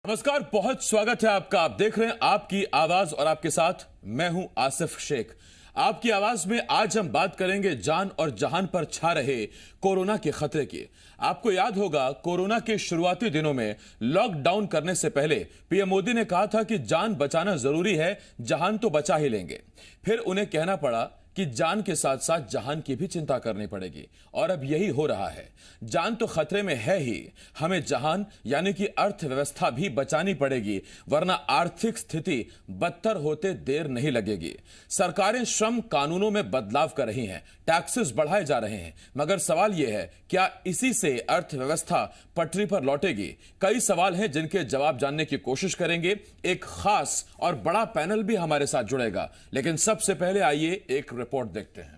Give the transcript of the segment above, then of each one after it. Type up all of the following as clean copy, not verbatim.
नमस्कार, बहुत स्वागत है आपका। आप देख रहे हैं आपकी आवाज और आपके साथ मैं हूं आसिफ शेख। आपकी आवाज में आज हम बात करेंगे जान और जहान पर छा रहे कोरोना के खतरे की। आपको याद होगा, कोरोना के शुरुआती दिनों में लॉकडाउन करने से पहले पीएम मोदी ने कहा था कि जान बचाना जरूरी है, जहान तो बचा ही लेंगे। फिर उन्हें कहना पड़ा कि जान के साथ साथ जहान की भी चिंता करनी पड़ेगी, और अब यही हो रहा है। जान तो खतरे में है ही, हमें जहान यानी कि अर्थव्यवस्था भी बचानी पड़ेगी, वरना आर्थिक स्थिति बदतर होते देर नहीं लगेगी। सरकारें श्रम कानूनों में बदलाव कर रही हैं, टैक्सेस बढ़ाए जा रहे हैं, मगर सवाल यह है, क्या इसी से अर्थव्यवस्था पटरी पर लौटेगी? कई सवाल हैं जिनके जवाब जानने की कोशिश करेंगे। एक खास और बड़ा पैनल भी हमारे साथ जुड़ेगा, लेकिन सबसे पहले आइए एक रिपोर्ट देखते हैं।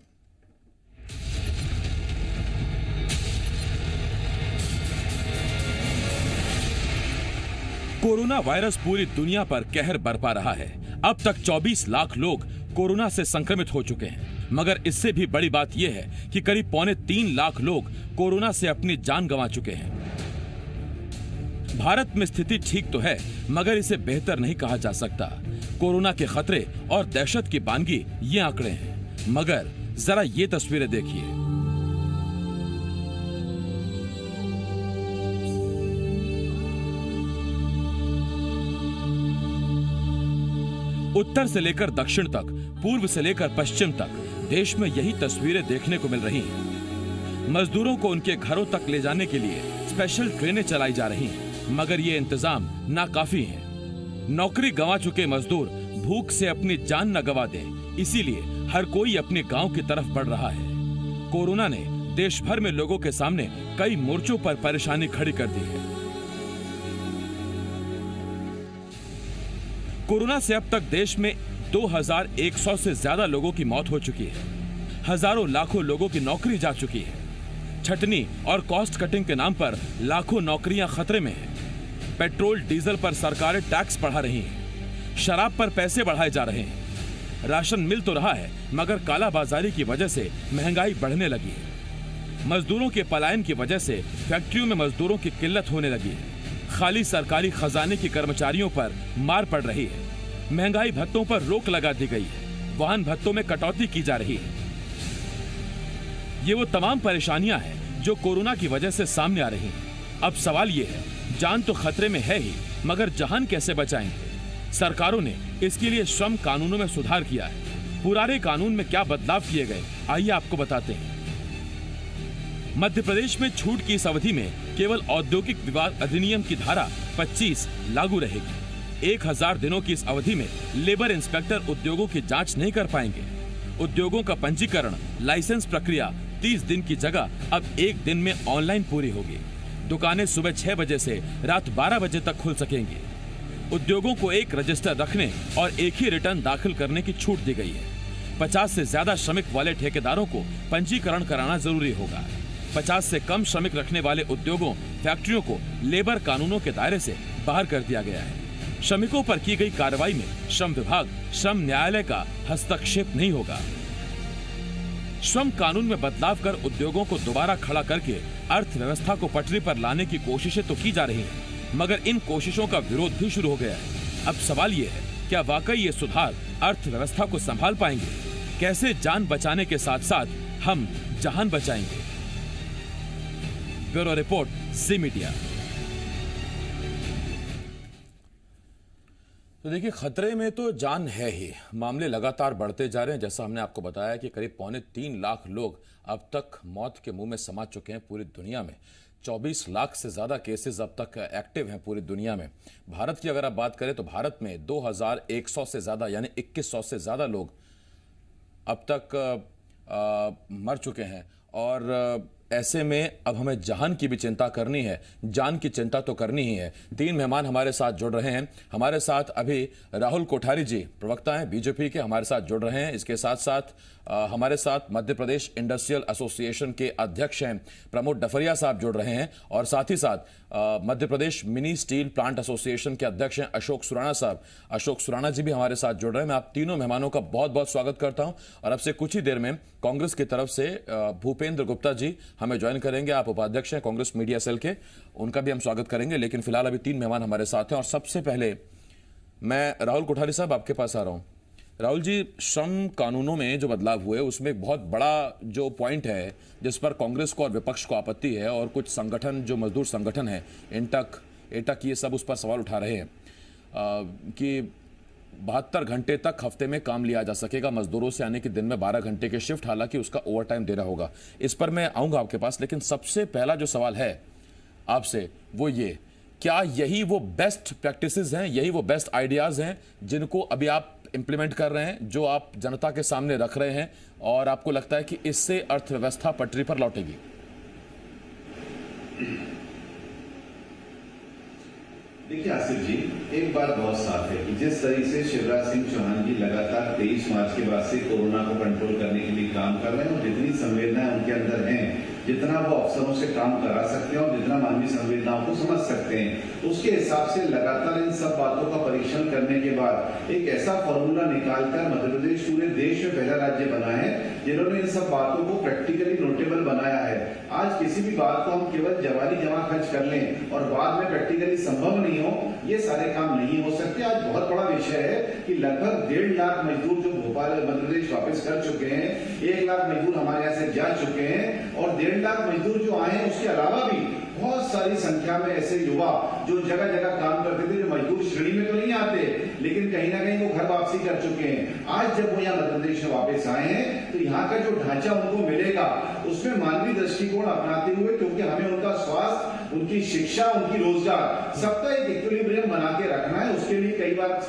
कोरोना वायरस पूरी दुनिया पर कहर बरपा रहा है। अब तक 24 लाख लोग कोरोना से संक्रमित हो चुके हैं, मगर इससे भी बड़ी बात यह है कि करीब 3.25 लाख लोग कोरोना से अपनी जान गंवा चुके हैं। भारत में स्थिति ठीक तो है, मगर इसे बेहतर नहीं कहा जा सकता। कोरोना के खतरे और दहशत की बानगी ये आंकड़े हैं, मगर जरा ये तस्वीरें देखिए। उत्तर से लेकर दक्षिण तक, पूर्व से लेकर पश्चिम तक देश में यही तस्वीरें देखने को मिल रही हैं। मजदूरों को उनके घरों तक ले जाने के लिए स्पेशल ट्रेनें चलाई जा रही हैं, मगर ये इंतजाम नाकाफी हैं। नौकरी गंवा चुके मजदूर भूख से अपनी जान न गंवा दें, इसीलिए हर कोई अपने गांव की तरफ बढ़ रहा है। कोरोना ने देश भर में लोगों के सामने कई मोर्चों पर परेशानी खड़ी कर दी है। कोरोना से अब तक देश में 2100 से ज्यादा लोगों की मौत हो चुकी है। हजारों लाखों लोगों की नौकरी जा चुकी है। छटनी और कॉस्ट कटिंग के नाम पर लाखों नौकरियां खतरे में हैं। पेट्रोल डीजल पर सरकारें टैक्स बढ़ा रही हैं। शराब पर पैसे बढ़ाए जा रहे हैं। राशन मिल तो रहा है, मगर कालाबाजारी की वजह से महंगाई बढ़ने लगी है। मजदूरों के पलायन की वजह से फैक्ट्रियों में मजदूरों की किल्लत होने लगी है। खाली सरकारी खजाने की कर्मचारियों पर मार पड़ रही है। महंगाई भत्तों पर रोक लगा दी गई है। वाहन भत्तों में कटौती की जा रही है। ये वो तमाम परेशानियां हैं जो कोरोना की वजह से सामने आ रही हैं। अब सवाल ये है, जान तो खतरे में है ही, मगर जहान कैसे बचाएंगे? सरकारों ने इसके लिए श्रम कानूनों में सुधार किया है। पुराने कानून में क्या बदलाव किए गए, आइए आपको बताते हैं। मध्य प्रदेश में छूट की इस अवधि में केवल औद्योगिक विवाद अधिनियम की धारा 25 लागू रहेगी। 1000 दिनों की इस अवधि में लेबर इंस्पेक्टर उद्योगों की जांच नहीं कर पाएंगे। उद्योगों का पंजीकरण, लाइसेंस प्रक्रिया 30 दिन की जगह अब 1 दिन में ऑनलाइन पूरी होगी। दुकानें सुबह 6 बजे से रात 12 बजे तक खुल सकेंगी। उद्योगों को एक रजिस्टर रखने और एक ही रिटर्न दाखिल करने की छूट दी गई है। 50 से ज्यादा श्रमिक वाले ठेकेदारों को पंजीकरण कराना जरूरी होगा। 50 से कम श्रमिक रखने वाले उद्योगों, फैक्ट्रियों को लेबर कानूनों के दायरे से बाहर कर दिया गया है। श्रमिकों पर की गई कार्रवाई में श्रम विभाग, श्रम न्यायालय का हस्तक्षेप नहीं होगा। श्रम कानून में बदलाव कर उद्योगों को दोबारा खड़ा करके अर्थव्यवस्था को पटरी पर लाने की कोशिशें तो की जा रही हैं, मगर इन कोशिशों का विरोध भी शुरू हो गया है। अब सवाल ये है, क्या वाकई ये सुधार अर्थव्यवस्था को संभाल पाएंगे? कैसे जान बचाने के साथ साथ हम जहान बचाएंगे? ब्यूरो रिपोर्ट, जी मीडिया। तो देखिए, खतरे में तो जान है ही। मामले लगातार बढ़ते जा रहे हैं। जैसा हमने आपको बताया कि करीब 3.25 लाख लोग अब तक मौत के मुंह में समा चुके हैं पूरी दुनिया में। 24 लाख से ज्यादा केसेस अब तक एक्टिव हैं पूरी दुनिया में। भारत की अगर आप बात करें तो भारत में 2100 से ज्यादा यानी 2100 से ज्यादा लोग अब तक मर चुके हैं। और ऐसे में अब हमें जहान की भी चिंता करनी है, जान की चिंता तो करनी ही है। 3 मेहमान हमारे साथ जुड़ रहे हैं। हमारे साथ अभी राहुल कोठारी जी, प्रवक्ता हैं बीजेपी के, हमारे साथ जुड़ रहे हैं। इसके साथ साथ हमारे साथ मध्य प्रदेश इंडस्ट्रियल एसोसिएशन के अध्यक्ष हैं प्रमोद डफरिया साहब जुड़ रहे हैं, और साथ ही साथ Madhya Pradesh mini steel plant association के अध्यक्ष हैं अशोक सुराणा साहब। अशोक सुराणा जी भी हमारे साथ जुड़ रहे हैं। मैं आप तीनों मेहमानों का बहुत बहुत स्वागत करता हूं और अब से कुछ ही देर में कांग्रेस की तरफ से भूपेंद्र गुप्ता जी हमें ज्वाइन करेंगे। आप उपाध्यक्ष हैं कांग्रेस मीडिया सेल के, उनका भी हम स्वागत करेंगे। लेकिन फिलहाल अभी तीन मेहमान हमारे साथ हैं और सबसे पहले मैं राहुल कोठारी साहब आपके पास आ रहा हूं। राहुल जी, श्रम कानूनों में जो बदलाव हुए उसमें एक बहुत बड़ा जो पॉइंट है जिस पर कांग्रेस को और विपक्ष को आपत्ति है और कुछ संगठन जो मजदूर संगठन है एटक ये सब उस पर सवाल उठा रहे हैं कि 72 घंटे तक हफ्ते में काम लिया जा सकेगा मजदूरों से, यानी कि दिन में 12 घंटे के शिफ्ट, हालांकि उसका ओवर टाइम देना होगा। इस पर मैं आऊंगा आपके पास, लेकिन सबसे पहला जो सवाल है आपसे वो ये, क्या यही वो बेस्ट प्रैक्टिसेस हैं, यही वो बेस्ट आइडियाज हैं जिनको अभी आप इंप्लीमेंट कर रहे हैं, जो आप जनता के सामने रख रहे हैं और आपको लगता है कि इससे अर्थव्यवस्था पटरी पर लौटेगी? देखिए आसिफ जी, एक बात बहुत साफ है कि जिस तरीके से शिवराज सिंह चौहान जी लगातार 23 मार्च के बाद से कोरोना को कंट्रोल करने के लिए काम कर रहे हैं और जितनी संवेदनाएं उनके अंदर हैं, जितना वो अफसरों से काम करा सकते हैं और जितना मानवीय संवेदनाओं को समझ सकते हैं, उसके हिसाब से लगातार इन सब बातों का परीक्षण करने के बाद एक ऐसा फॉर्मूला निकालकर मध्य प्रदेश पूरे देश में पहला राज्य बना है जिन्होंने इन सब बातों को प्रैक्टिकली नोटेबल बनाया है। आज किसी भी बात को हम केवल जवानी जमा खर्च कर लें और बाद में प्रैक्टिकली संभव नहीं हो, ये सारे काम नहीं हो सकते। आज बहुत बड़ा विषय है कि लगभग 1.5 लाख मजदूर जो भोपाल मध्य प्रदेश वापस कर चुके हैं, 1 लाख मजदूर हमारे यहाँ से जा चुके हैं और 1.5 लाख मजदूर जो आए हैं उसके अलावा भी बहुत सारी संख्या में ऐसे युवा जो जगह जगह काम करते थे, जो मजदूर श्रेणी में तो नहीं आते लेकिन कहीं ना कहीं वो घर वापसी कर चुके हैं। आज जब वो यहाँ मध्य प्रदेश में वापस आए हैं तो यहाँ का जो ढांचा उनको मिलेगा उसमें मानवीय दृष्टिकोण अपनाते हुए, क्योंकि हमें उनका स्वास्थ्य, उनकी शिक्षा, उनकी रोजगार सबका एक इक्विलिब्रियम बना के रखना है। उसके लिए कई बार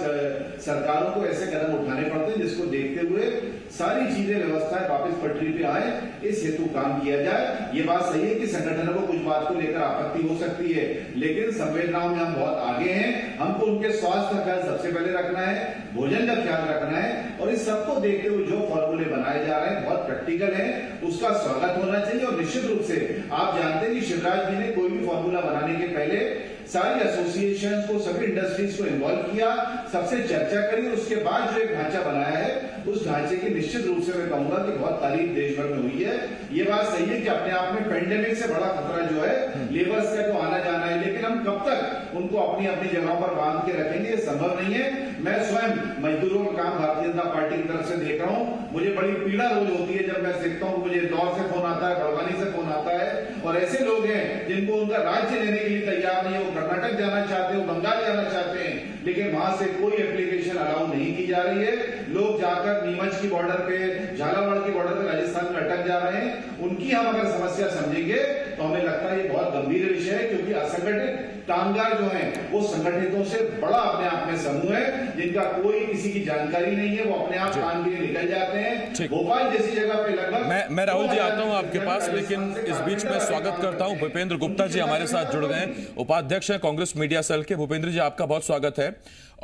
सरकारों को ऐसे कदम उठाने पड़ते हैं जिसको देखते हुए सारी चीजें व्यवस्थाएं वापस पटरी पे आए, इस हेतु काम किया जाए। ये बात सही है कि संगठनों को कुछ बात को लेकर आपत्ति हो सकती है, लेकिन संवेदनाओं में हम बहुत आगे हैं। हमको उनके स्वास्थ्य का ख्याल सबसे पहले रखना है, भोजन का ख्याल रखना है और इस सबको देखते हुए जो फॉर्मूले बनाए जा रहे हैं बहुत प्रैक्टिकल है, उसका स्वागत होना चाहिए। और निश्चित रूप से आप जानते हैं कि शिवराज जी ने कोई भी फॉर्मूला बनाने के पहले सारी एसोसिएशन को, सभी इंडस्ट्रीज को इन्वॉल्व किया, सबसे चर्चा करी और उसके बाद जो एक ढांचा बनाया है उस ढांचे की निश्चित रूप से मैं कहूंगा कि बहुत तारीफ देश भर में हुई है। ये बात सही है कि अपने आप में पेंडेमिक से बड़ा खतरा जो है लेबर्स का जो आना जाना है, लेकिन हम कब तक उनको अपनी अपनी जगहों पर बांध के रखेंगे, ये संभव नहीं है। मैं स्वयं मजदूरों का काम भारतीय जनता पार्टी की तरफ से देख रहा हूं, मुझे बड़ी पीड़ा रोज होती है जब मैं देखता हूं, मुझे इंदौर से फोन आता है, बड़वानी से फोन आता है और ऐसे लोग हैं जिनको उनका राज्य लेने के लिए तैयार नहीं है, वो कर्नाटक जाना चाहते हैं, बंगाल जाना चाहते हैं, लेकिन वहां से कोई एप्लीकेशन अलाउ नहीं की जा रही है। लोग जाकर नीमच की बॉर्डर पे, झालावाड़ की बॉर्डर पे राजस्थान में अटक जा रहे हैं। उनकी हम अगर समस्या समझेंगे तो हमें लगता है ये बहुत गंभीर विषय है, क्योंकि असंगठित कामगार जो हैं वो संगठितों से बड़ा अपने आप में समूह है जिनका कोई किसी की जानकारी नहीं है, वो अपने आप काम के लिए निकल जाते हैं। भोपाल जैसी जगह पे लगभग मैं राहुल जी आता हूं आपके पास, लेकिन इस बीच में स्वागत करता हूं भूपेंद्र गुप्ता जी हमारे साथ जुड़ गए हैं, उपाध्यक्ष हैं कांग्रेस मीडिया सेल के। भूपेंद्र जी, आपका बहुत स्वागत है।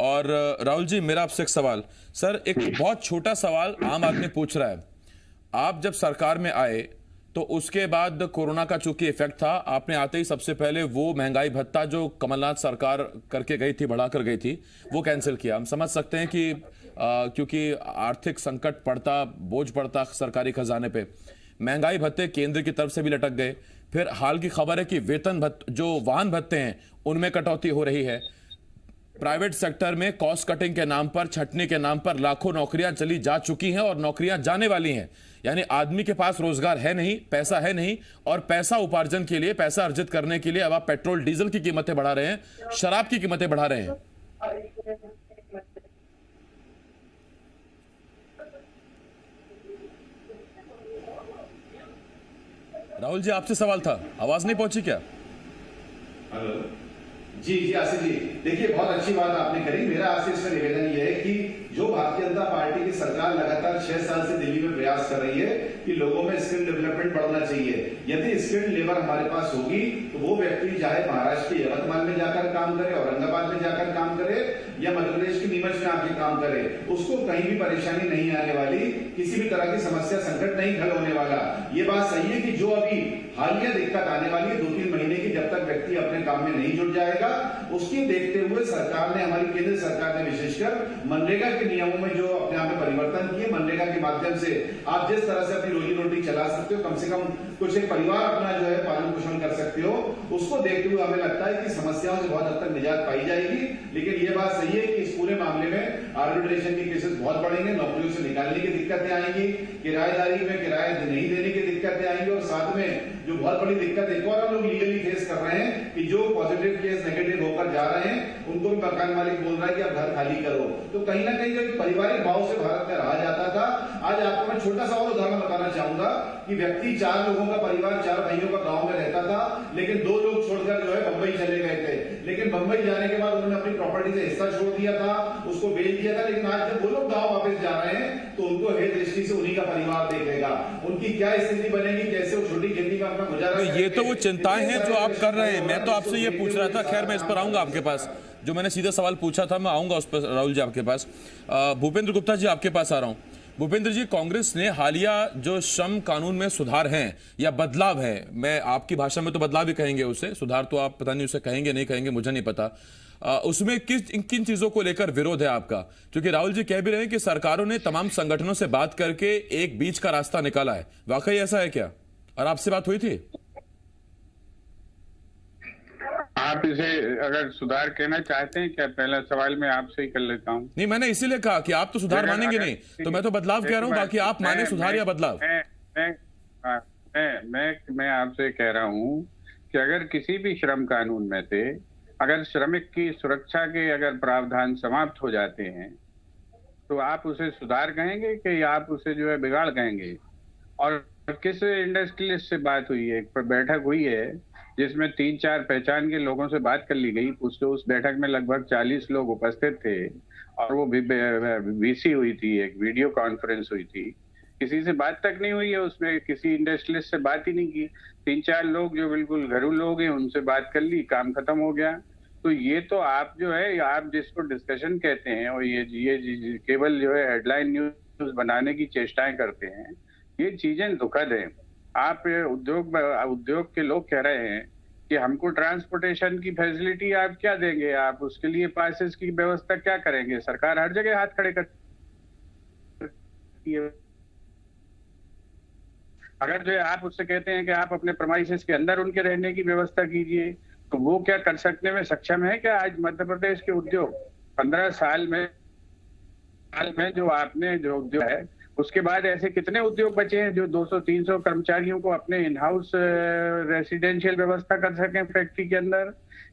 और राहुल जी, मेरा आपसे एक सवाल, सर एक बहुत छोटा सवाल आम आदमी पूछ रहा है। आप जब सरकार में आए तो उसके बाद कोरोना का चूंकि इफेक्ट था, आपने आते ही सबसे पहले वो महंगाई भत्ता जो कमलनाथ सरकार करके गई थी, बढ़ा कर गई थी, वो कैंसिल किया। हम समझ सकते हैं कि क्योंकि आर्थिक संकट पड़ता, बोझ पड़ता सरकारी खजाने पे। महंगाई भत्ते केंद्र की तरफ से भी लटक गए। फिर हाल की खबर है कि वेतन भत्ते, जो वाहन भत्ते हैं, उनमें कटौती हो रही है। प्राइवेट सेक्टर में कॉस्ट कटिंग के नाम पर, छटनी के नाम पर लाखों नौकरियां चली जा चुकी हैं और नौकरियां जाने वाली हैं। यानी आदमी के पास रोजगार है नहीं, पैसा है नहीं, और पैसा उपार्जन के लिए, पैसा अर्जित करने के लिए अब आप पेट्रोल डीजल की कीमतें बढ़ा रहे हैं, शराब की कीमतें बढ़ा रहे हैं। राहुल जी, आपसे सवाल था, आवाज नहीं पहुंची क्या? हेलो जी आसिफ जी, देखिए बहुत अच्छी बात आपने करी। मेरा आपसे इसमें निवेदन ये है कि जो भारतीय जनता पार्टी की सरकार लगातार 6 साल से दिल्ली में प्रयास कर रही है कि लोगों में स्किल डेवलपमेंट बढ़ना चाहिए। यदि स्किल्ड लेबर हमारे पास होगी तो वो व्यक्ति चाहे महाराष्ट्र के यवतमाल में जाकर काम करे, औरंगाबाद में जाकर काम करे, या मध्य प्रदेश की नीमच में आके काम करे, उसको कहीं भी परेशानी नहीं आने वाली, किसी भी तरह की समस्या संकट नहीं खल होने वाला। ये बात सही है कि जो अभी हालिया दिक्कत आने वाली है 2-3 महीने की, जब तक व्यक्ति अपने काम में नहीं जुट जाएगा, उसकी देखते हुए सरकार ने, हमारी केंद्र सरकार ने विशेषकर मनरेगा के नियमों में जो अपने आप में परिवर्तन किए, मनरेगा के माध्यम से आप जिस तरह से अपनी रोजी रोटी चला सकते हो, कम से कम कुछ एक परिवार अपना जो है पालन पोषण कर सकते हो, उसको देखते हुए हमें लगता है कि समस्याओं से बहुत हद तक निजात पाई जाएगी। लेकिन ये बात सही है कि इस पूरे मामले में आर्बिट्रेशन के केसेस बहुत बढ़ेंगे, नौकरियों से निकालने की दिक्कतें आएंगी, किराएदारी में किराया नहीं देने की दिक्कतें आएंगी, और साथ में जो बहुत बड़ी दिक्कत एक और हम लोग लीगली फेस कर रहे हैं कि जो पॉजिटिव केस नेगेटिव होकर जा रहे हैं उनको भी मकान मालिक बोल रहा है कि आप घर खाली करो। तो कहीं ना कहीं जो एक पारिवारिक भाव से भारत में रहा जाता था, आज आपको मैं छोटा सा और उदाहरण बताना चाहूंगा कि व्यक्ति 4 लोगों का परिवार 4 भाइयों का गांव में रहता था, लेकिन 2 लोग छोड़कर जो है बंबई चले गए थे। लेकिन बंबई जाने के बाद उन्होंने अपनी प्रॉपर्टी से हिस्सा छोड़ दिया था, उसको बेच दिया था, लेकिन आज जब वो लोग गांव वापस जा रहे हैं तो उनको हे दृष्टि से उन्हीं का परिवार देखेगा, उनकी क्या स्थिति बनेगी, कैसे वो छोटी खेती में अपना गुजारा। ये तो वो चिंताएं हैं जो आप कर रहे हैं। मैं तो आपसे ये पूछ रहा था, खैर मैं इस पर आऊंगा आपके पास, जो मैंने सीधा सवाल पूछा था मैं आऊंगा उस पर राहुल जी आपके पास। भूपेंद्र गुप्ता जी आपके पास आ रहा हूं। भूपेंद्र जी, कांग्रेस ने हालिया जो श्रम कानून में सुधार हैं या बदलाव है, मैं आपकी भाषा में तो बदलाव ही कहेंगे उसे, सुधार तो आप पता नहीं उसे कहेंगे नहीं कहेंगे मुझे नहीं पता, उसमें किन चीजों को लेकर विरोध है आपका? क्योंकि राहुल जी कह भी रहे हैं कि सरकारों ने तमाम संगठनों से बात करके एक बीच का रास्ता निकाला है, वाकई ऐसा है क्या? और आपसे बात हुई थी? आप इसे अगर सुधार कहना चाहते हैं क्या? पहला सवाल मैं आपसे ही कर लेता हूं। नहीं, मैंने इसीलिए कहा कि आप तो सुधार मानेंगे नहीं, तो मैं तो बदलाव कह रहा हूं, बाकी आप माने सुधार या बदलाव। मैं आपसे कह रहा हूं कि अगर किसी भी श्रम कानून में से अगर श्रमिक की सुरक्षा के अगर प्रावधान समाप्त हो जाते हैं तो आप उसे सुधार कहेंगे कि आप उसे जो है बिगाड़ कहेंगे? और किस इंडस्ट्रियलिस्ट से बात हुई है? एक बैठक हुई है जिसमें 3-4 पहचान के लोगों से बात कर ली गई। उस बैठक में लगभग 40 लोग उपस्थित थे और वो वीसी हुई थी, एक वीडियो कॉन्फ्रेंस हुई थी। किसी से बात तक नहीं हुई है उसमें, किसी इंडस्ट्रियलिस्ट से बात ही नहीं की। 3-4 लोग जो बिल्कुल घरेलू लोग हैं उनसे बात कर ली, काम खत्म हो गया। तो ये तो आप जो है, आप जिसको डिस्कशन कहते हैं और ये केवल जो है हेडलाइन न्यूज बनाने की चेष्टाएं करते हैं, ये चीजें दुखद हैं। आप उद्योग के लोग कह रहे हैं कि हमको ट्रांसपोर्टेशन की फैसिलिटी आप क्या देंगे, आप उसके लिए पासेस की व्यवस्था क्या करेंगे? सरकार हर जगह हाथ खड़े करती है। अगर जो है आप उससे कहते हैं कि आप अपने प्रेमाइसेस के अंदर उनके रहने की व्यवस्था कीजिए, तो वो क्या कर सकने में सक्षम है क्या? आज मध्य प्रदेश के उद्योग 15 साल में जो आपने जो उद्योग है, उसके बाद ऐसे कितने उद्योग बचे हैं जो 200-300 कर्मचारियों को अपने इन हाउस रेसिडेंशियल व्यवस्था कर सकें फैक्ट्री के अंदर?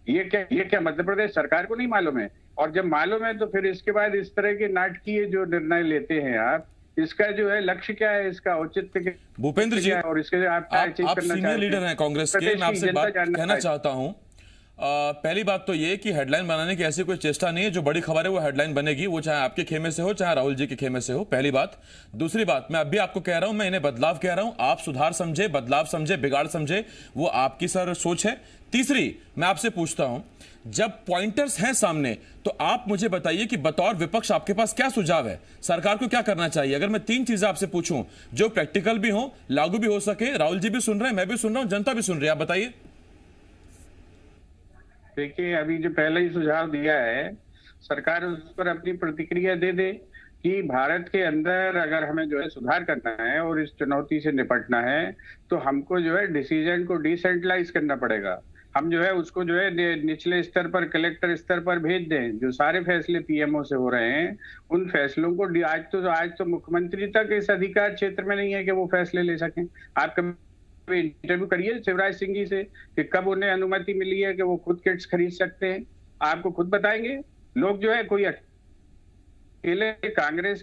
ये क्या मध्य प्रदेश सरकार को नहीं मालूम है? और जब मालूम है तो फिर इसके बाद इस तरह के नाटकीय जो निर्णय लेते हैं आप, इसका जो है लक्ष्य क्या है, इसका औचित्य भूपेंद्र जी, और इसके आप सीनियर लीडर हैं कांग्रेस के, मैं आपसे बात कहना चाहता हूं। पहली बात तो ये कि हेडलाइन बनाने की ऐसी कोई चेष्टा नहीं है, जो बड़ी खबर है वो हेडलाइन बनेगी, वो चाहे आपके खेमे से हो चाहे राहुल जी के खेमे से हो, पहली बात। दूसरी बात, मैं अभी आपको कह रहा हूं, मैं इन्हें बदलाव कह रहा हूं, आप सुधार समझे, बदलाव समझे, बिगाड़ समझे, वो आपकी सर सोच है। तीसरी, मैं आपसे पूछता हूं, जब पॉइंटर्स हैं सामने तो आप मुझे बताइए कि बतौर विपक्ष आपके पास क्या सुझाव है, सरकार को क्या करना चाहिए? अगर मैं 3 चीजें आपसे पूछूं जो प्रैक्टिकल भी हो, लागू भी हो सके, राहुल जी भी सुन रहे हैं, मैं भी सुन रहा हूं, जनता भी सुन रही है, आप बताइए। देखिए, अभी जो पहले ही सुझाव दिया है, सरकार उस पर अपनी प्रतिक्रिया दे दे कि भारत के अंदर अगर हमें जो है सुधार करना है और इस चुनौती से निपटना है, तो हमको जो है डिसीजन को डिसेंट्रलाइज करना पड़ेगा। हम जो है उसको जो है निचले स्तर पर, कलेक्टर स्तर पर भेज दें। जो सारे फैसले पीएमओ से हो रहे हैं, उन फैसलों को आज तो मुख्यमंत्री तक इस अधिकार क्षेत्र में नहीं है कि वो फैसले ले सकें। आप इंटरव्यू करिए शिवराज सिंह जी से कि कब उन्हें अनुमति मिली है कि वो खुद किट्स खरीद सकते हैं, आपको खुद बताएंगे। लोग जो है, कोई अकेले कांग्रेस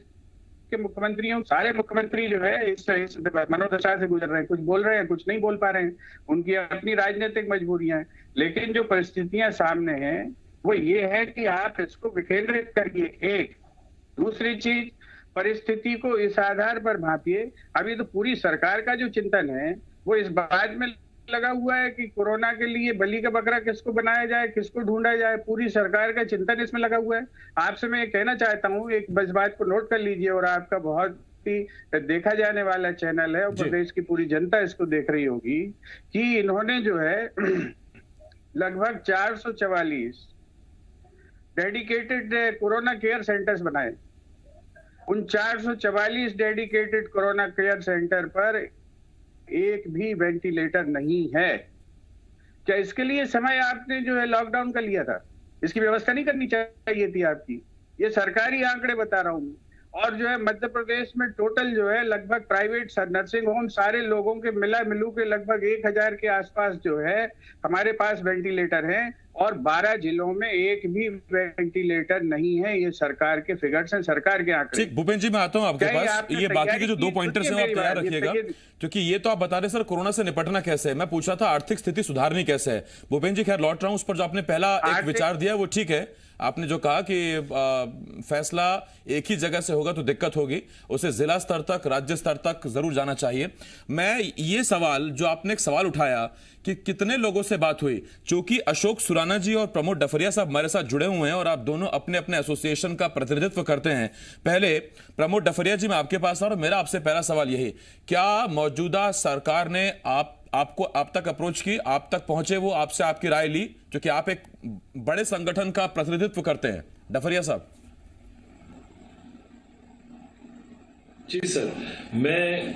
के मुख्यमंत्री हों, सारे मुख्यमंत्री जो है इस मनोदशा से गुजर रहे हैं, कुछ बोल रहे हैं, कुछ नहीं बोल पा रहे हैं, उनकी अपनी राजनीतिक मजबूरियां हैं। लेकिन जो परिस्थितियां सामने हैं वो ये है कि आप इसको विकेंद्रित करिए। एक दूसरी चीज, परिस्थिति को इस आधार पर भांपिए। अभी तो पूरी सरकार का जो चिंतन है वो इस बात में लगा हुआ है कि कोरोना के लिए बलि का बकरा किसको बनाया जाए, किसको ढूंढा जाए, पूरी सरकार का चिंतन इसमें लगा हुआ है। आपसे मैं ये कहना चाहता हूँ, एक बस बात को नोट कर लीजिए, और आपका बहुत ही देखा जाने वाला चैनल है और प्रदेश की पूरी जनता इसको देख रही होगी कि इन्होंने जो है लगभग 444 डेडिकेटेड कोरोना केयर सेंटर्स बनाए। उन 444 डेडिकेटेड कोरोना केयर सेंटर पर एक भी वेंटिलेटर नहीं है। क्या इसके लिए समय आपने जो है लॉकडाउन का लिया था? इसकी व्यवस्था नहीं करनी चाहिए थी आपकी? ये सरकारी आंकड़े बता रहा हूं। और जो है मध्य प्रदेश में टोटल जो है लगभग प्राइवेट नर्सिंग होम सारे लोगों के मिलू के लगभग 1000 के आसपास जो है हमारे पास वेंटिलेटर हैं, और 12 जिलों में एक भी वेंटिलेटर नहीं है। ये सरकार के फिगर्स हैं, सरकार के आंकड़े। ठीक भूपेंद्र जी, मैं आता हूं आपके पास। ये बाकी के जो 2 पॉइंटर्स हैं आप तैयार रखिएगा, क्योंकि ये तो आप बता रहे सर कोरोना से निपटना कैसे है, मैं पूछ रहा था आर्थिक स्थिति सुधारनी कैसे है। भूपेंद्र जी खैर लौट रहा हूं उस पर, जो आपने पहला एक विचार दिया वो ठीक है। आपने जो कहा कि फैसला एक ही जगह से होगा तो दिक्कत होगी, उसे जिला स्तर तक, राज्य स्तर तक जरूर जाना चाहिए। मैं ये सवाल जो आपने एक सवाल उठाया कि कितने लोगों से बात हुई, चूंकि अशोक सुराना जी और प्रमोद डफरिया साहब हमारे साथ जुड़े हुए हैं और आप दोनों अपने अपने एसोसिएशन का प्रतिनिधित्व करते हैं। पहले प्रमोद डफरिया जी, मैं आपके पास आ रहा हूं। मेरा आपसे पहला सवाल यही, क्या मौजूदा सरकार ने आप तक अप्रोच की, आप तक पहुंचे, वो आपसे आपकी राय ली, क्योंकि आप एक बड़े संगठन का प्रतिनिधित्व करते हैं? डफरिया साहब। जी सर, मैं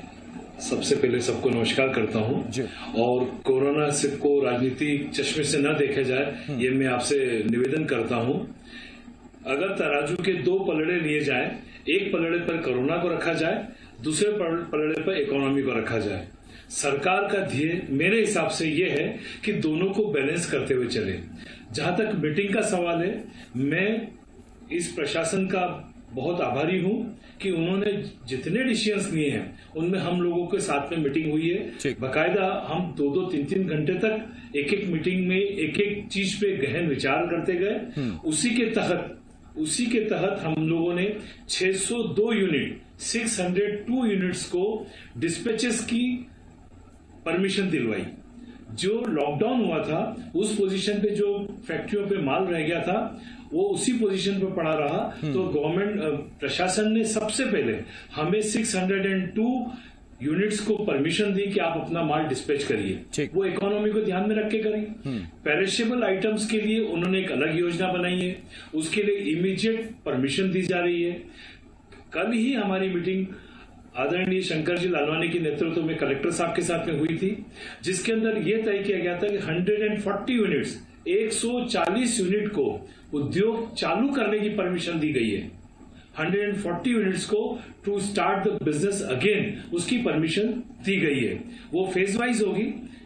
सबसे पहले सबको नमस्कार करता हूं। और कोरोना से को राजनीतिक चश्मे से न देखा जाए, ये मैं आपसे निवेदन करता हूं। अगर तराजू के 2 पलड़े लिए जाए, एक पलड़े पर कोरोना को रखा जाए, दूसरे पलड़े पर इकोनॉमी को रखा जाए। सरकार का ध्येय मेरे हिसाब से यह है कि दोनों को बैलेंस करते हुए चले। जहां तक मीटिंग का सवाल है, मैं इस प्रशासन का बहुत आभारी हूं कि उन्होंने जितने डिसीजंस लिए हैं उनमें हम लोगों के साथ में मीटिंग हुई है। बाकायदा हम 2-2, 3-3 घंटे तक एक मीटिंग में एक चीज पे गहन विचार करते गए। उसी के तहत हम लोगों ने 602 यूनिट 602 यूनिट्स को डिस्पैचेस की परमिशन दिलवाई। जो लॉकडाउन हुआ था उस पोजीशन पे जो फैक्ट्रियों पे माल रह गया था वो उसी पोजीशन पे पड़ा रहा। तो गवर्नमेंट प्रशासन ने सबसे पहले हमें 602 यूनिट्स को परमिशन दी कि आप अपना माल डिस्पैच करिए। वो इकोनॉमी को ध्यान में रख के करिए। पेरिशेबल आइटम्स के लिए उन्होंने एक अलग योजना बनाई है, उसके लिए इमीडिएट परमिशन दी जा रही है। कल ही हमारी मीटिंग आदरणीय शंकर जी लालवानी के नेतृत्व में कलेक्टर साहब के साथ में हुई थी, जिसके अंदर यह तय किया गया था कि 140 यूनिट्स 140 यूनिट को उद्योग चालू करने की परमिशन दी गई है। 140 यूनिट्स को to start the business again, उसकी परमिशन दी गई है। वो फेज वाइज होगी।